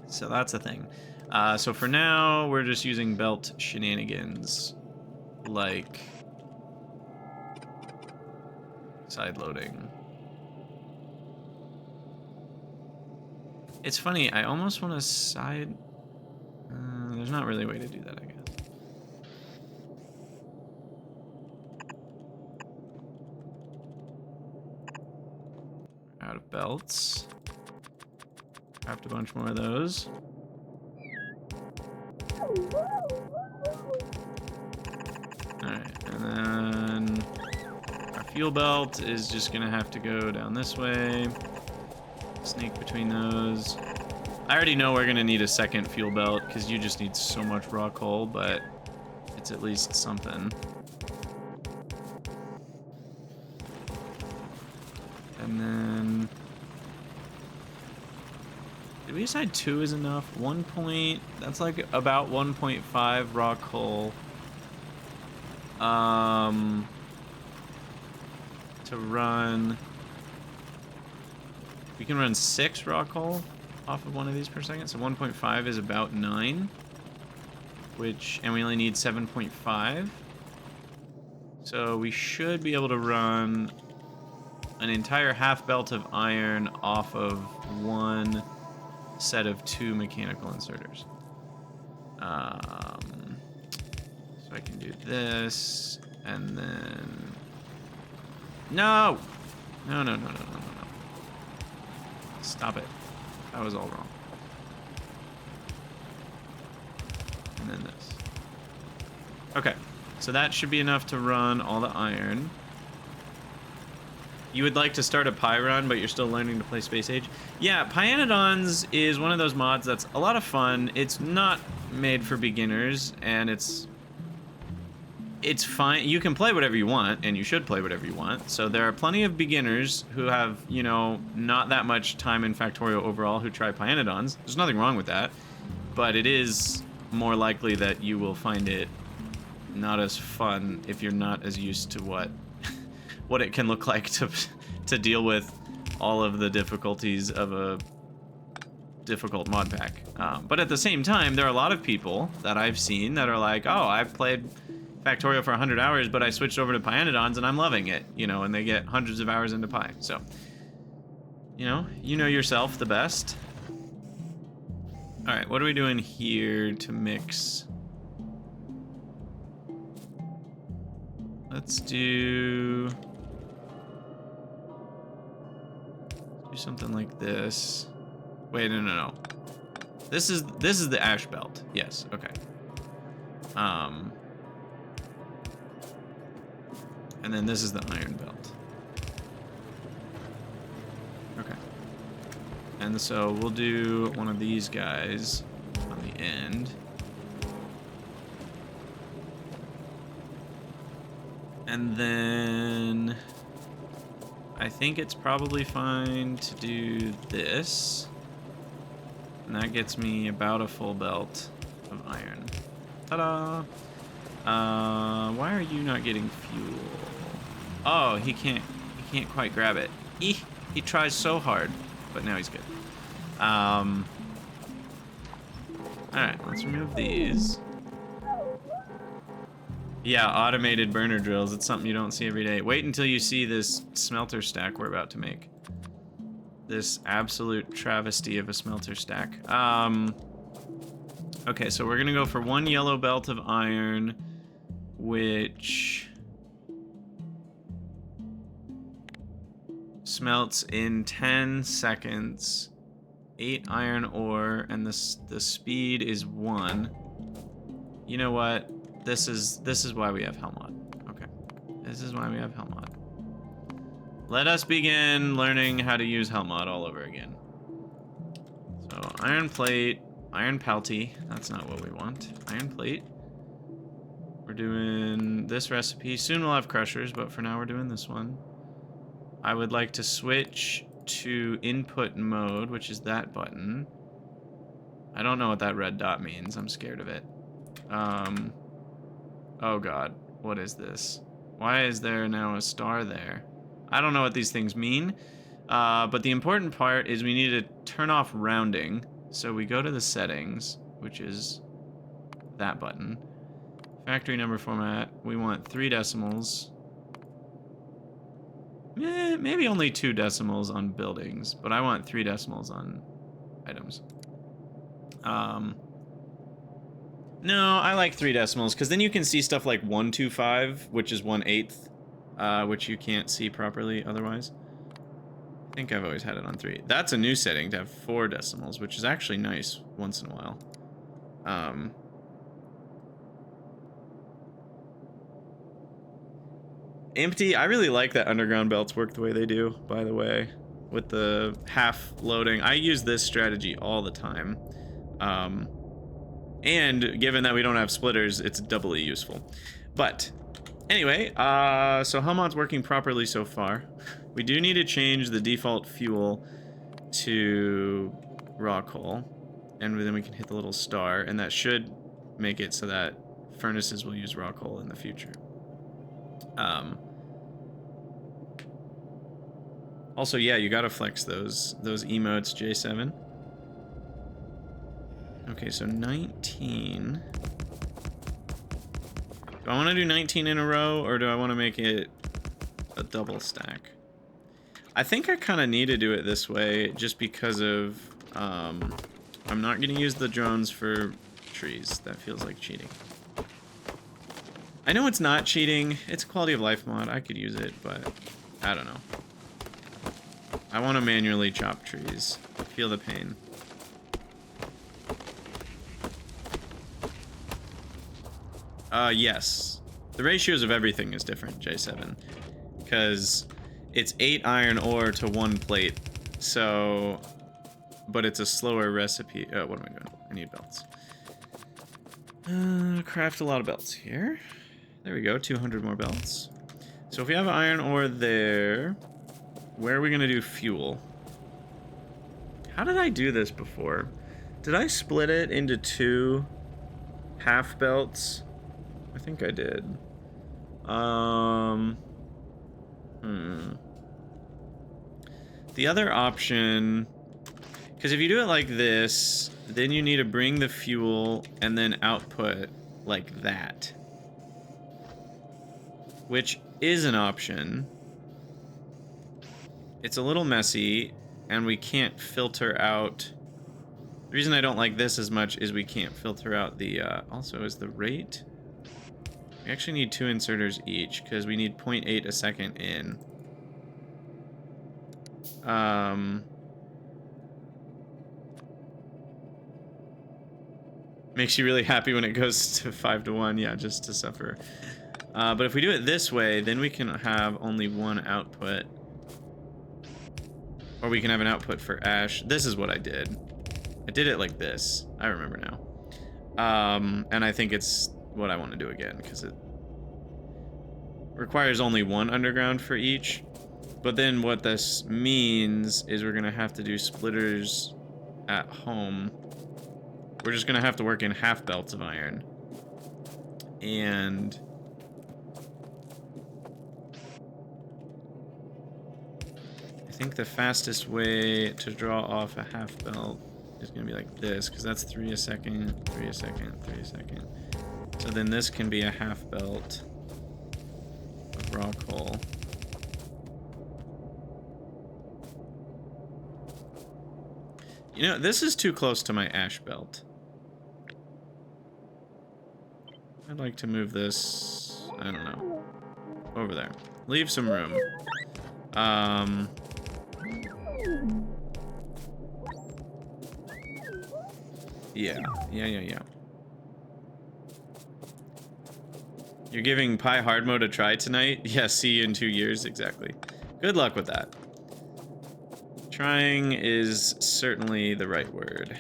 So that's the thing. So for now, we're just using belt shenanigans, like side loading. It's funny, I almost want to side... there's not really a way to do that, I guess. Out of belts. Craft a bunch more of those. Alright, and then our fuel belt is just gonna have to go down this way. Sneak between those. I already know we're gonna need a second fuel belt because you just need so much raw coal, but it's at least something. And then... Did we decide 2 is enough? 1 point... That's like about 1.5 raw coal. To run... We can run 6 raw coal off of one of these per second, so 1.5 is about 9. and we only need 7.5. So we should be able to run an entire half belt of iron off of one set of 2 mechanical inserters. So I can do this, and then... No! No. Stop it. That was all wrong. And then this. Okay, so that should be enough to run all the iron. You would like to start a Pi run, but you're still learning to play Space Age? Yeah, pYanodon's is one of those mods that's a lot of fun. It's not made for beginners, and it's fine. You can play whatever you want, and you should play whatever you want. So there are plenty of beginners who have, you know, not that much time in Factorio overall who try pYanodon's. There's nothing wrong with that, but it is more likely that you will find it not as fun if you're not as used to what it can look like to deal with all of the difficulties of a difficult mod pack. But at the same time, there are a lot of people that I've seen that are like, oh, I've played Factorio for 100 hours, but I switched over to pYanodon's and I'm loving it, you know, and they get hundreds of hours into Pi. So, you know yourself the best. All right, what are we doing here to mix? Let's do something like this. Wait, no. This is the ash belt. Yes, okay. And then this is the iron belt. Okay. And so we'll do one of these guys on the end. And then I think it's probably fine to do this. And that gets me about a full belt of iron. Ta-da! Why are you not getting fuel? Oh, he can't quite grab it. He tries so hard, but now he's good. Alright, let's remove these. Yeah, automated burner drills. It's something you don't see every day. Wait until you see this smelter stack we're about to make. This absolute travesty of a smelter stack. Okay, so we're gonna go for 1 yellow belt of iron, which smelts in 10 seconds. 8 iron ore, and the speed is 1. You know what? This is why we have Hellmod. Okay. This is why we have Hellmod. Let us begin learning how to use Hellmod all over again. So, iron plate, iron palty. That's not what we want. Iron plate. We're doing this recipe. Soon we'll have crushers, but for now we're doing this one. I would like to switch to input mode, which is that button. I don't know what that red dot means. I'm scared of it. Oh god, what is this? Why is there now a star there? I don't know what these things mean, but the important part is we need to turn off rounding. So we go to the settings, which is that button. Factory number format, we want 3 decimals. Maybe only 2 decimals on buildings, but I want 3 decimals on items. No, I like 3 decimals, because then you can see stuff like 125, which is 1/8, which you can't see properly otherwise. I think I've always had it on 3. That's a new setting, to have 4 decimals, which is actually nice once in a while. Empty, I really like that underground belts work the way they do, by the way, with the half loading. I use this strategy all the time. And given that we don't have splitters, it's doubly useful. But anyway, so Hellmod's working properly so far. We do need to change the default fuel to raw coal, and then we can hit the little star, and that should make it so that furnaces will use raw coal in the future. Also, yeah, you gotta flex those emotes, J7. Okay, so 19. Do I want to do 19 in a row, or do I want to make it a double stack? I think I kind of need to do it this way, just because of, I'm not going to use the drones for trees. That feels like cheating. I know it's not cheating. It's a quality of life mod. I could use it, but I don't know. I want to manually chop trees. Feel the pain. Yes. The ratios of everything is different, J7. Because it's 8 iron ore to 1 plate. So, but it's a slower recipe. What am I doing? I need belts. Craft a lot of belts here. There we go, 200 more belts. So if we have iron ore there, where are we gonna do fuel? How did I do this before? Did I split it into 2 half belts? I think I did. The other option, because if you do it like this, then you need to bring the fuel and then output like that, which is an option. It's a little messy, and we can't filter out. The reason I don't like this as much is we can't filter out the, also is the rate. We actually need 2 inserters each, because we need 0.8 a second in. Makes you really happy when it goes to 5 to 1, yeah, just to suffer. But if we do it this way, then we can have only 1 output. Or we can have an output for ash. This is what I did. I did it like this. I remember now. And I think it's what I want to do again, because it requires only 1 underground for each. But then what this means is we're going to have to do splitters at home. We're just going to have to work in half belts of iron. And I think the fastest way to draw off a half belt is going to be like this, because that's 3 a second, 3 a second, 3 a second. So then this can be a half belt of raw coal. You know, this is too close to my ash belt. I'd like to move this, I don't know, over there. Leave some room. Yeah. You're giving Pi hard mode a try tonight? Yeah, see you in 2 years, exactly. Good luck with that. Trying is certainly the right word.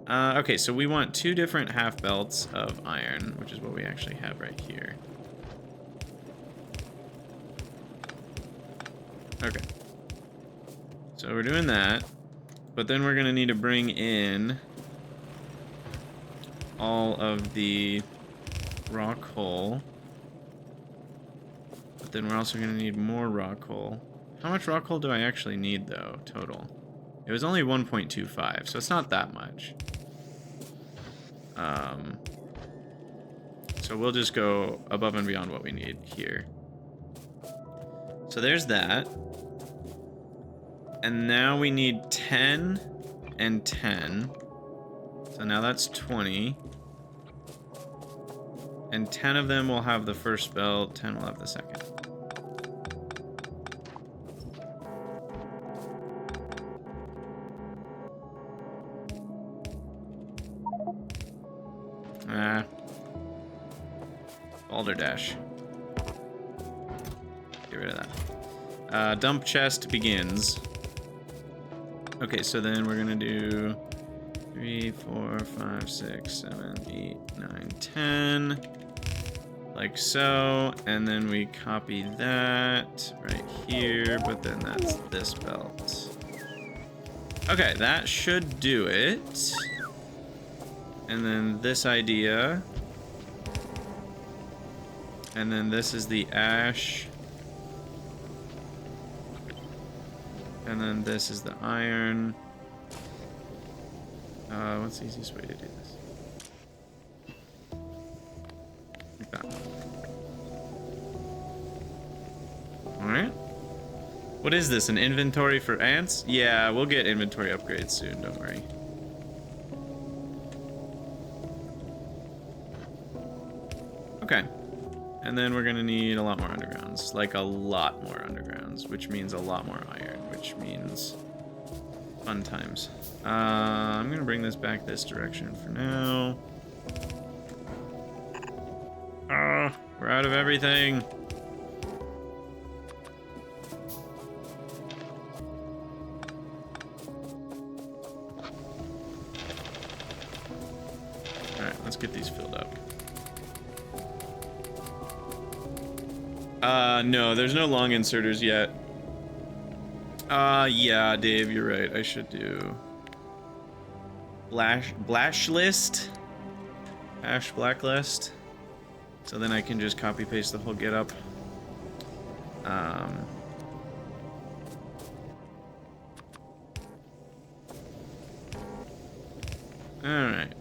Okay, so we want 2 different half belts of iron, which is what we actually have right here. Okay. So we're doing that, but then we're gonna need to bring in all of the raw coal. But then we're also gonna need more raw coal. How much raw coal do I actually need, though, total? It was only 1.25, so it's not that much. So we'll just go above and beyond what we need here. So there's that. And now we need 10 and 10. So now that's 20. And 10 of them will have the first belt, 10 will have the second. Balderdash. Get rid of that. Dump chest begins. Okay, so then we're gonna do 3, 4, 5, 6, 7, 8, 9, 10. Like so. And then we copy that right here, but then that's this belt. Okay, that should do it. And then this idea. And then this is the ash. And then this is the iron. What's the easiest way to do this? Like that. What is this, an inventory for ants? Yeah, we'll get inventory upgrades soon, don't worry. Okay. And then we're gonna need a lot more undergrounds. Like a lot more undergrounds, which means a lot more iron, which means fun times. I'm gonna bring this back this direction for now. We're out of everything. Alright, let's get these filled up. No, there's no long inserters yet. Yeah, Dave, you're right. I should do Blash list. Hash blacklist. So then I can just copy paste the whole get up. Alright.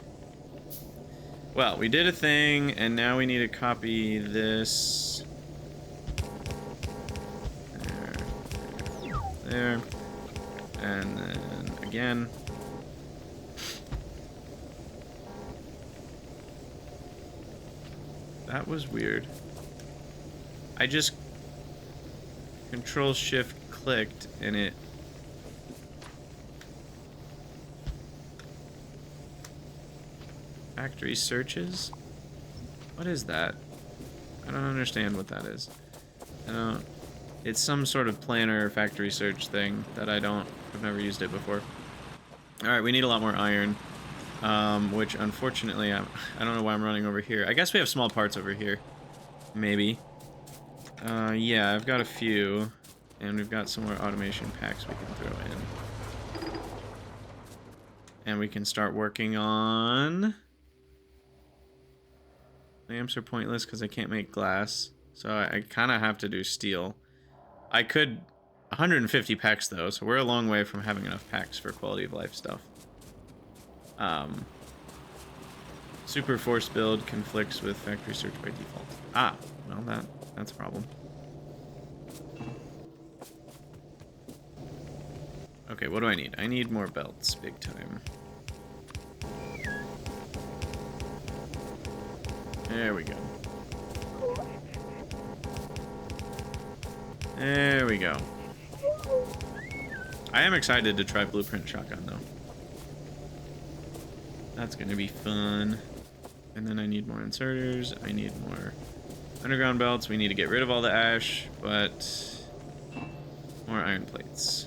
Well, we did a thing, and now we need to copy this. There. And then again. That was weird. I just Control Shift clicked and it factory searches? What is that? I don't understand what that is. It's some sort of planner factory search thing that I've never used it before. Alright, we need a lot more iron. Which unfortunately, I don't know why I'm running over here. I guess we have small parts over here. Maybe. Yeah, I've got a few. And we've got some more automation packs we can throw in. And we can start working on... Lamps are pointless because I can't make glass. So I kind of have to do steel. I could... 150 packs though, so we're a long way from having enough packs for quality of life stuff. Super force build conflicts with factory search by default. Ah, well that's a problem. Okay, what do I need? I need more belts, big time. There we go. There we go. I am excited to try Blueprint Shotgun though. That's gonna be fun. And then I need more inserters. I need more underground belts. We need to get rid of all the ash, but more iron plates.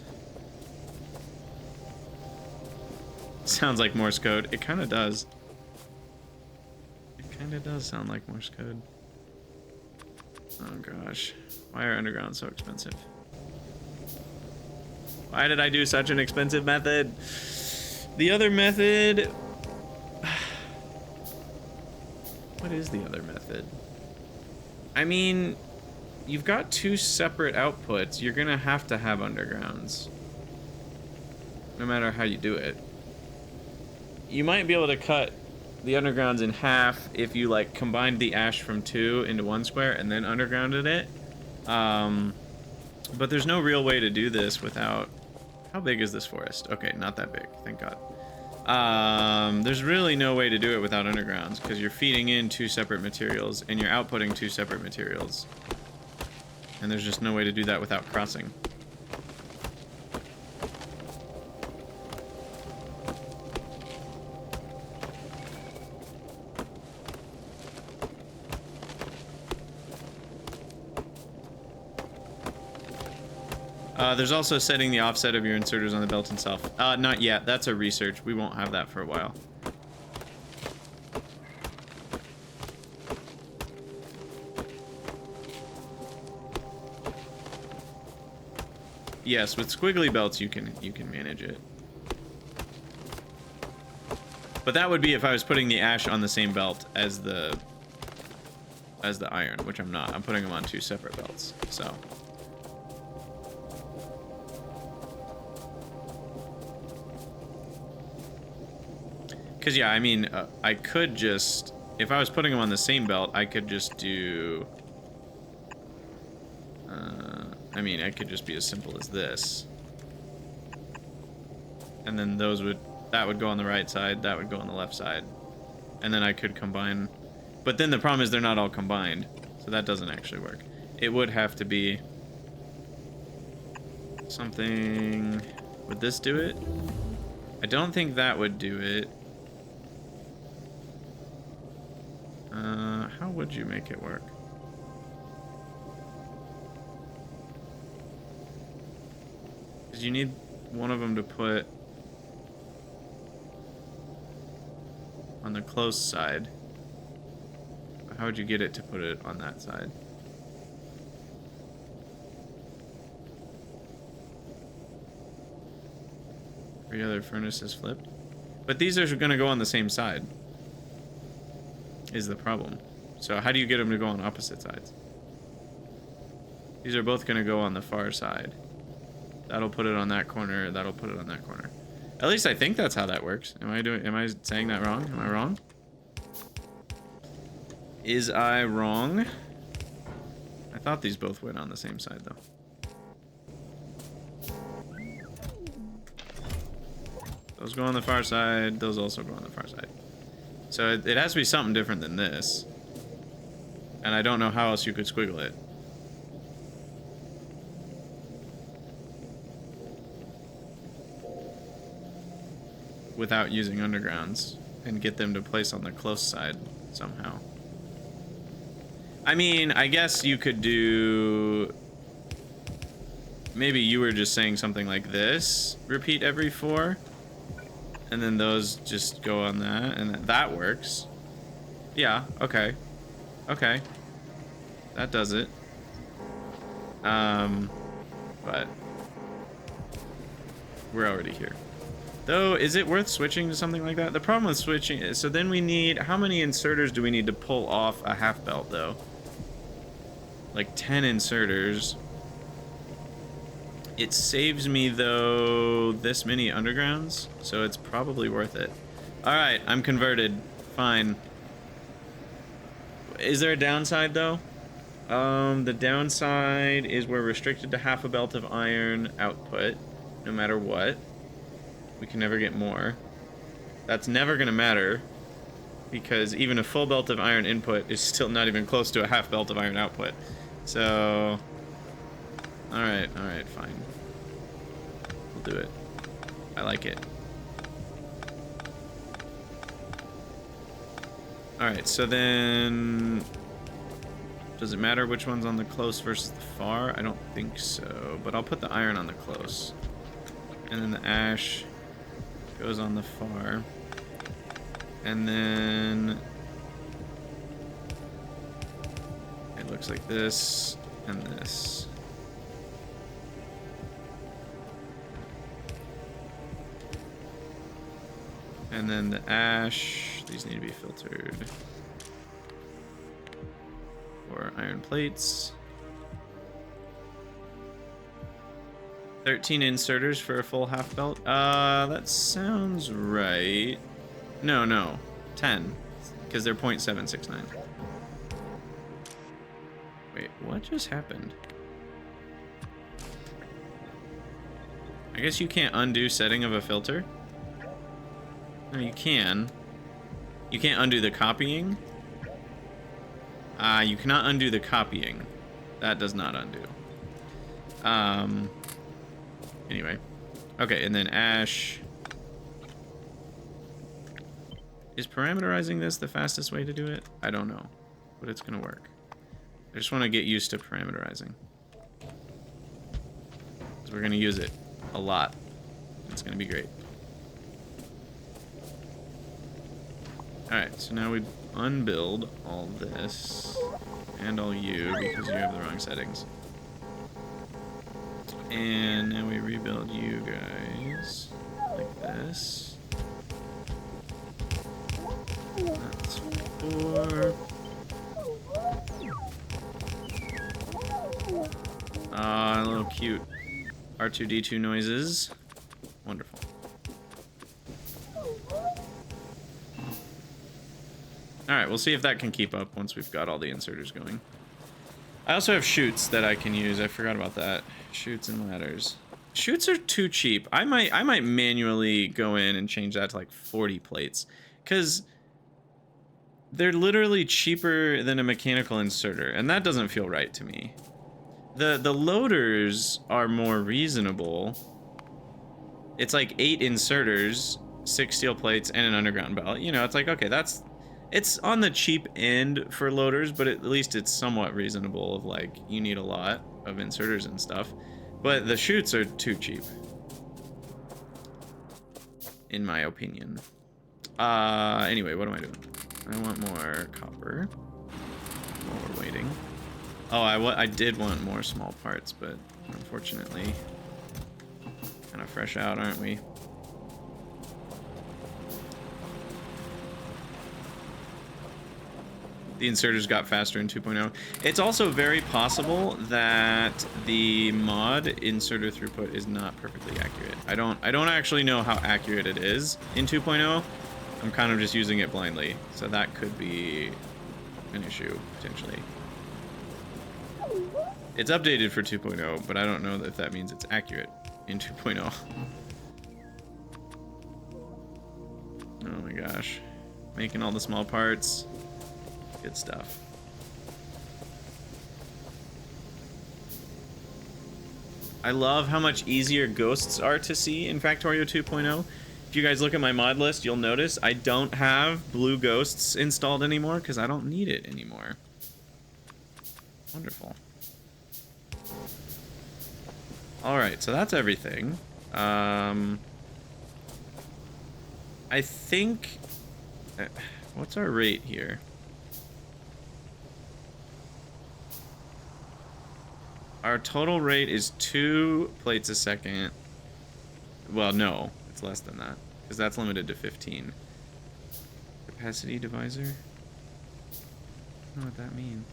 Sounds like Morse code. It kind of does. It kind of does sound like Morse code. Oh gosh. Why are underground so expensive? Why did I do such an expensive method? The other method... What is the other method? I mean, you've got two separate outputs. You're gonna have to have undergrounds. No matter how you do it. You might be able to cut the undergrounds in half if you like combined the ash from 2 into 1 square and then undergrounded it. But there's no real way to do this without... How big is this forest? Okay, not that big, thank God. There's really no way to do it without undergrounds because you're feeding in 2 separate materials and you're outputting 2 separate materials. And there's just no way to do that without crossing. There's also setting the offset of your inserters on the belt itself. Not yet. That's a research. We won't have that for a while. Yes, with squiggly belts you can manage it. But that would be if I was putting the ash on the same belt as the iron, which I'm not. I'm putting them on 2 separate belts. So. Because, yeah, I mean, I could just... If I was putting them on the same belt, I could just do... I mean, it could just be as simple as this. And then that would go on the right side, that would go on the left side. And then I could combine. But then the problem is they're not all combined. So that doesn't actually work. It would have to be something... Would this do it? I don't think that would do it. How would you make it work? Because you need one of them to put on the close side. How would you get it to put it on that side? Every other furnace is flipped. But these are going to go on the same side. Is the problem. So how do you get them to go on opposite sides? These are both going to go on the far side. That'll put it on that corner. That'll put it on that corner. At least I think that's how that works. Am I saying that wrong? Am I wrong? Is I wrong? I thought these both went on the same side though. Those go on the far side. Those also go on the far side. So it has to be something different than this. And I don't know how else you could squiggle it. Without using undergrounds. And get them to place on the close side somehow. I mean, I guess you could do... Maybe you were just saying something like this. Repeat every 4. And then those just go on that. And that works. Yeah, okay. Okay. That does it. But... We're already here. Though, is it worth switching to something like that? The problem with switching is... So then we need... How many inserters do we need to pull off a half belt, though? Like 10 inserters. It saves me, though, this many undergrounds, so it's probably worth it. Alright, I'm converted. Fine. Is there a downside, though? The downside is we're restricted to half a belt of iron output, no matter what. We can never get more. That's never going to matter, because even a full belt of iron input is still not even close to a half belt of iron output. So... Alright, fine. We'll do it. I like it. Alright, so then... Does it matter which one's on the close versus the far? I don't think so, but I'll put the iron on the close. And then the ash goes on the far. And then... It looks like this and this. And then the ash, these need to be filtered for iron plates. 13 inserters for a full half belt. That sounds right. No, 10, because they're 0.769. Wait, what just happened? I guess you can't undo setting of a filter. No, you can. You can't undo the copying. You cannot undo the copying. That does not undo. Anyway. Okay, and then ash. Is parameterizing this the fastest way to do it? I don't know, but it's gonna work. I just want to get used to parameterizing, because we're gonna use it a lot. It's gonna be great. Alright, so now we unbuild all this and all you because you have the wrong settings. And now we rebuild you guys like this. That's 4. Little cute R2-D2 noises. Wonderful. Alright, we'll see if that can keep up once we've got all the inserters going. I also have chutes that I can use. I forgot about that. Chutes and ladders. Chutes are too cheap. I might manually go in and change that to like 40 plates, because they're literally cheaper than a mechanical inserter, and that doesn't feel right to me. The loaders are more reasonable. It's like 8 inserters, 6 steel plates, and an underground belt. You know, it's like, okay, it's on the cheap end for loaders, but at least it's somewhat reasonable of like, you need a lot of inserters and stuff. But the chutes are too cheap, in my opinion. Anyway, what am I doing? I want more copper while we're waiting. Oh, I did want more small parts, but unfortunately, kind of fresh out, aren't we? The inserters got faster in 2.0. It's also very possible that the mod inserter throughput is not perfectly accurate. I don't actually know how accurate it is in 2.0. I'm kind of just using it blindly, so that could be an issue potentially. It's updated for 2.0, but I don't know if that means it's accurate in 2.0. Oh my gosh. Making all the small parts. Good stuff. I love how much easier ghosts are to see in Factorio 2.0. If you guys look at my mod list, you'll notice I don't have blue ghosts installed anymore because I don't need it anymore. Wonderful. Alright, so that's everything. I think... what's our rate here? Our total rate is 2 plates a second. Well, no, it's less than that, because that's limited to 15. Capacity divisor? I don't know what that means.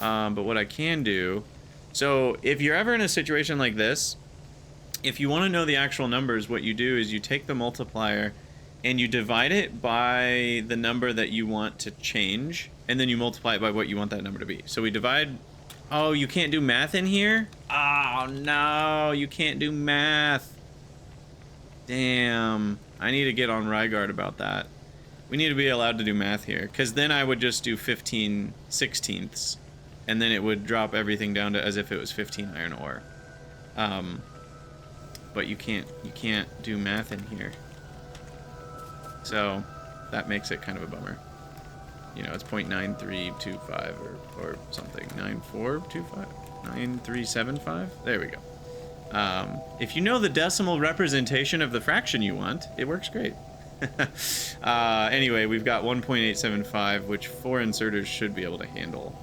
But what I can do... So, if you're ever in a situation like this, if you want to know the actual numbers, what you do is you take the multiplier and you divide it by the number that you want to change, and then you multiply it by what you want that number to be. So we divide... Oh, you can't do math in here? Oh, no, you can't do math. Damn. I need to get on Ryguard about that. We need to be allowed to do math here, because then I would just do 15 sixteenths, and then it would drop everything down to as if it was 15 iron ore. But you can't do math in here. So that makes it kind of a bummer. You know, it's 0.9325 or something. 9425? 9375? There we go. If you know the decimal representation of the fraction you want, it works great. Anyway, we've got 1.875, which 4 inserters should be able to handle.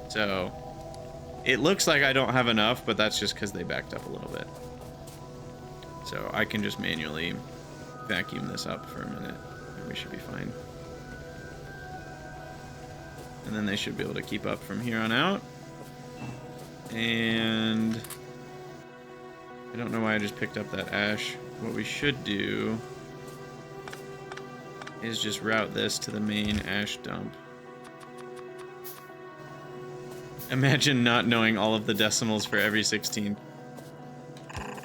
So, it looks like I don't have enough, but that's just because they backed up a little bit. So, I can just manually vacuum this up for a minute, and we should be fine. And then they should be able to keep up from here on out. And I don't know why I just picked up that ash. What we should do is just route this to the main ash dump. Imagine not knowing all of the decimals for every 16.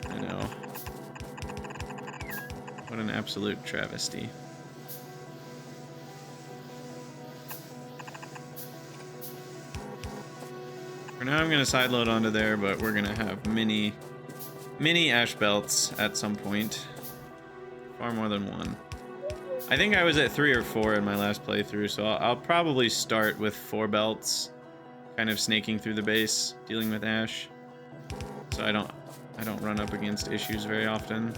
I know. What an absolute travesty. For now, I'm going to sideload onto there, but we're going to have mini ash belts at some point. Far more than one. I think I was at 3 or 4 in my last playthrough, so I'll probably start with 4 belts, kind of snaking through the base, dealing with ash, so I don't run up against issues very often.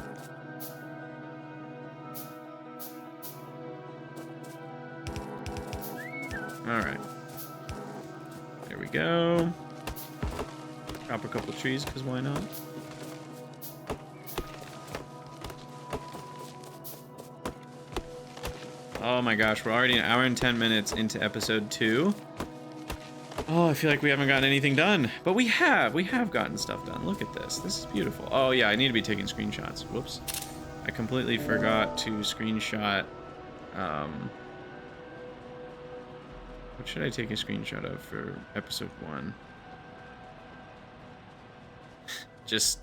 All right, there we go. Chop a couple trees, because why not? Oh my gosh, we're already an hour and 10 minutes into episode 2. Oh, I feel like we haven't gotten anything done. But we have gotten stuff done. Look at this. This is beautiful. Oh yeah, I need to be taking screenshots. Whoops. I completely forgot to screenshot What should I take a screenshot of for episode 1? just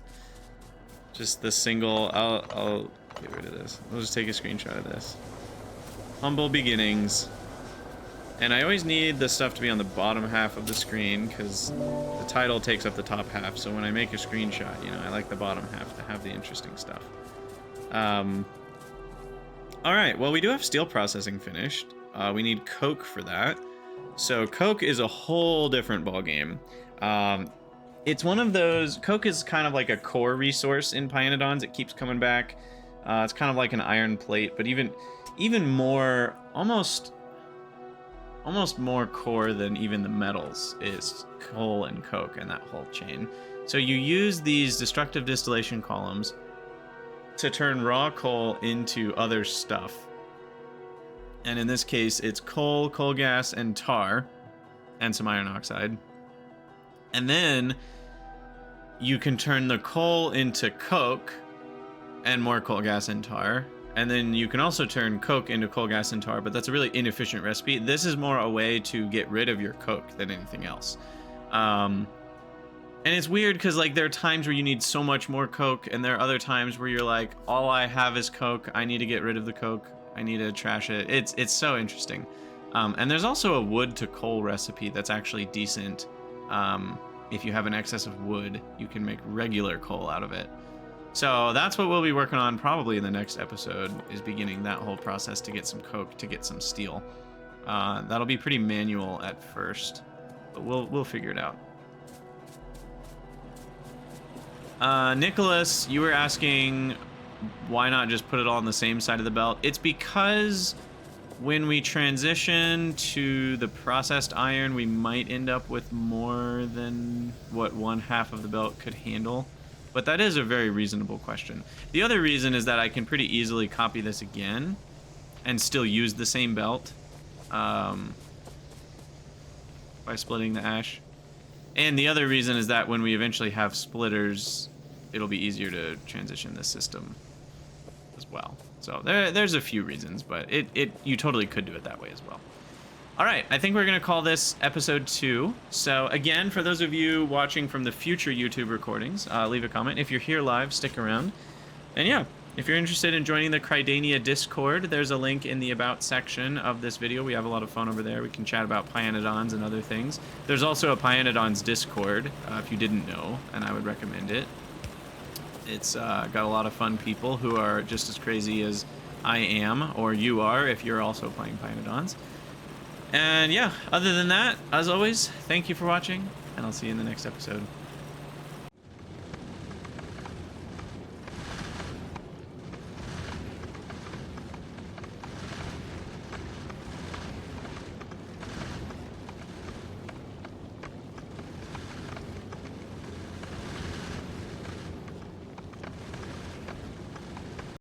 the single. I'll get rid of this. I'll just take a screenshot of this. Humble beginnings. And I always need the stuff to be on the bottom half of the screen because the title takes up the top half. So when I make a screenshot, you know, I like the bottom half to have the interesting stuff. All right, well, we do have steel processing finished. We need coke for that. So coke is a whole different ballgame. It's one of those, coke is kind of like a core resource in pYanodon's. It keeps coming back. It's kind of like an iron plate, but even more, almost more core than even the metals is coal and coke and that whole chain. So you use these destructive distillation columns to turn raw coal into other stuff. And in this case, it's coal, coal gas, and tar, and some iron oxide. And then you can turn the coal into coke and more coal gas and tar. And then you can also turn coke into coal gas and tar, but that's a really inefficient recipe. This is more a way to get rid of your coke than anything else. And it's weird because like there are times where you need so much more coke, and there are other times where you're like, all I have is coke. I need to get rid of the coke. I need to trash it. It's so interesting. And there's also a wood to coal recipe that's actually decent. If you have an excess of wood, you can make regular coal out of it. So that's what we'll be working on probably in the next episode, is beginning that whole process to get some coke, to get some steel. That'll be pretty manual at first, but we'll figure it out. Nicholas, you were asking why not just put it all on the same side of the belt. It's because when we transition to the processed iron, we might end up with more than what one half of the belt could handle. But that is a very reasonable question. The other reason is that I can pretty easily copy this again and still use the same belt by splitting the ash. And the other reason is that when we eventually have splitters, it'll be easier to transition this system as well. So there's a few reasons, but you totally could do it that way as well. All right, I think we're going to call this episode 2. So again, for those of you watching from the future YouTube recordings, leave a comment. If you're here live, stick around. And yeah, if you're interested in joining the Crydania Discord, there's a link in the About section of this video. We have a lot of fun over there. We can chat about pYanodon's and other things. There's also a pYanodon's Discord, if you didn't know, and I would recommend it. It's got a lot of fun people who are just as crazy as I am, or you are if you're also playing pYanodon's. And yeah, other than that, as always, thank you for watching, and I'll see you in the next episode.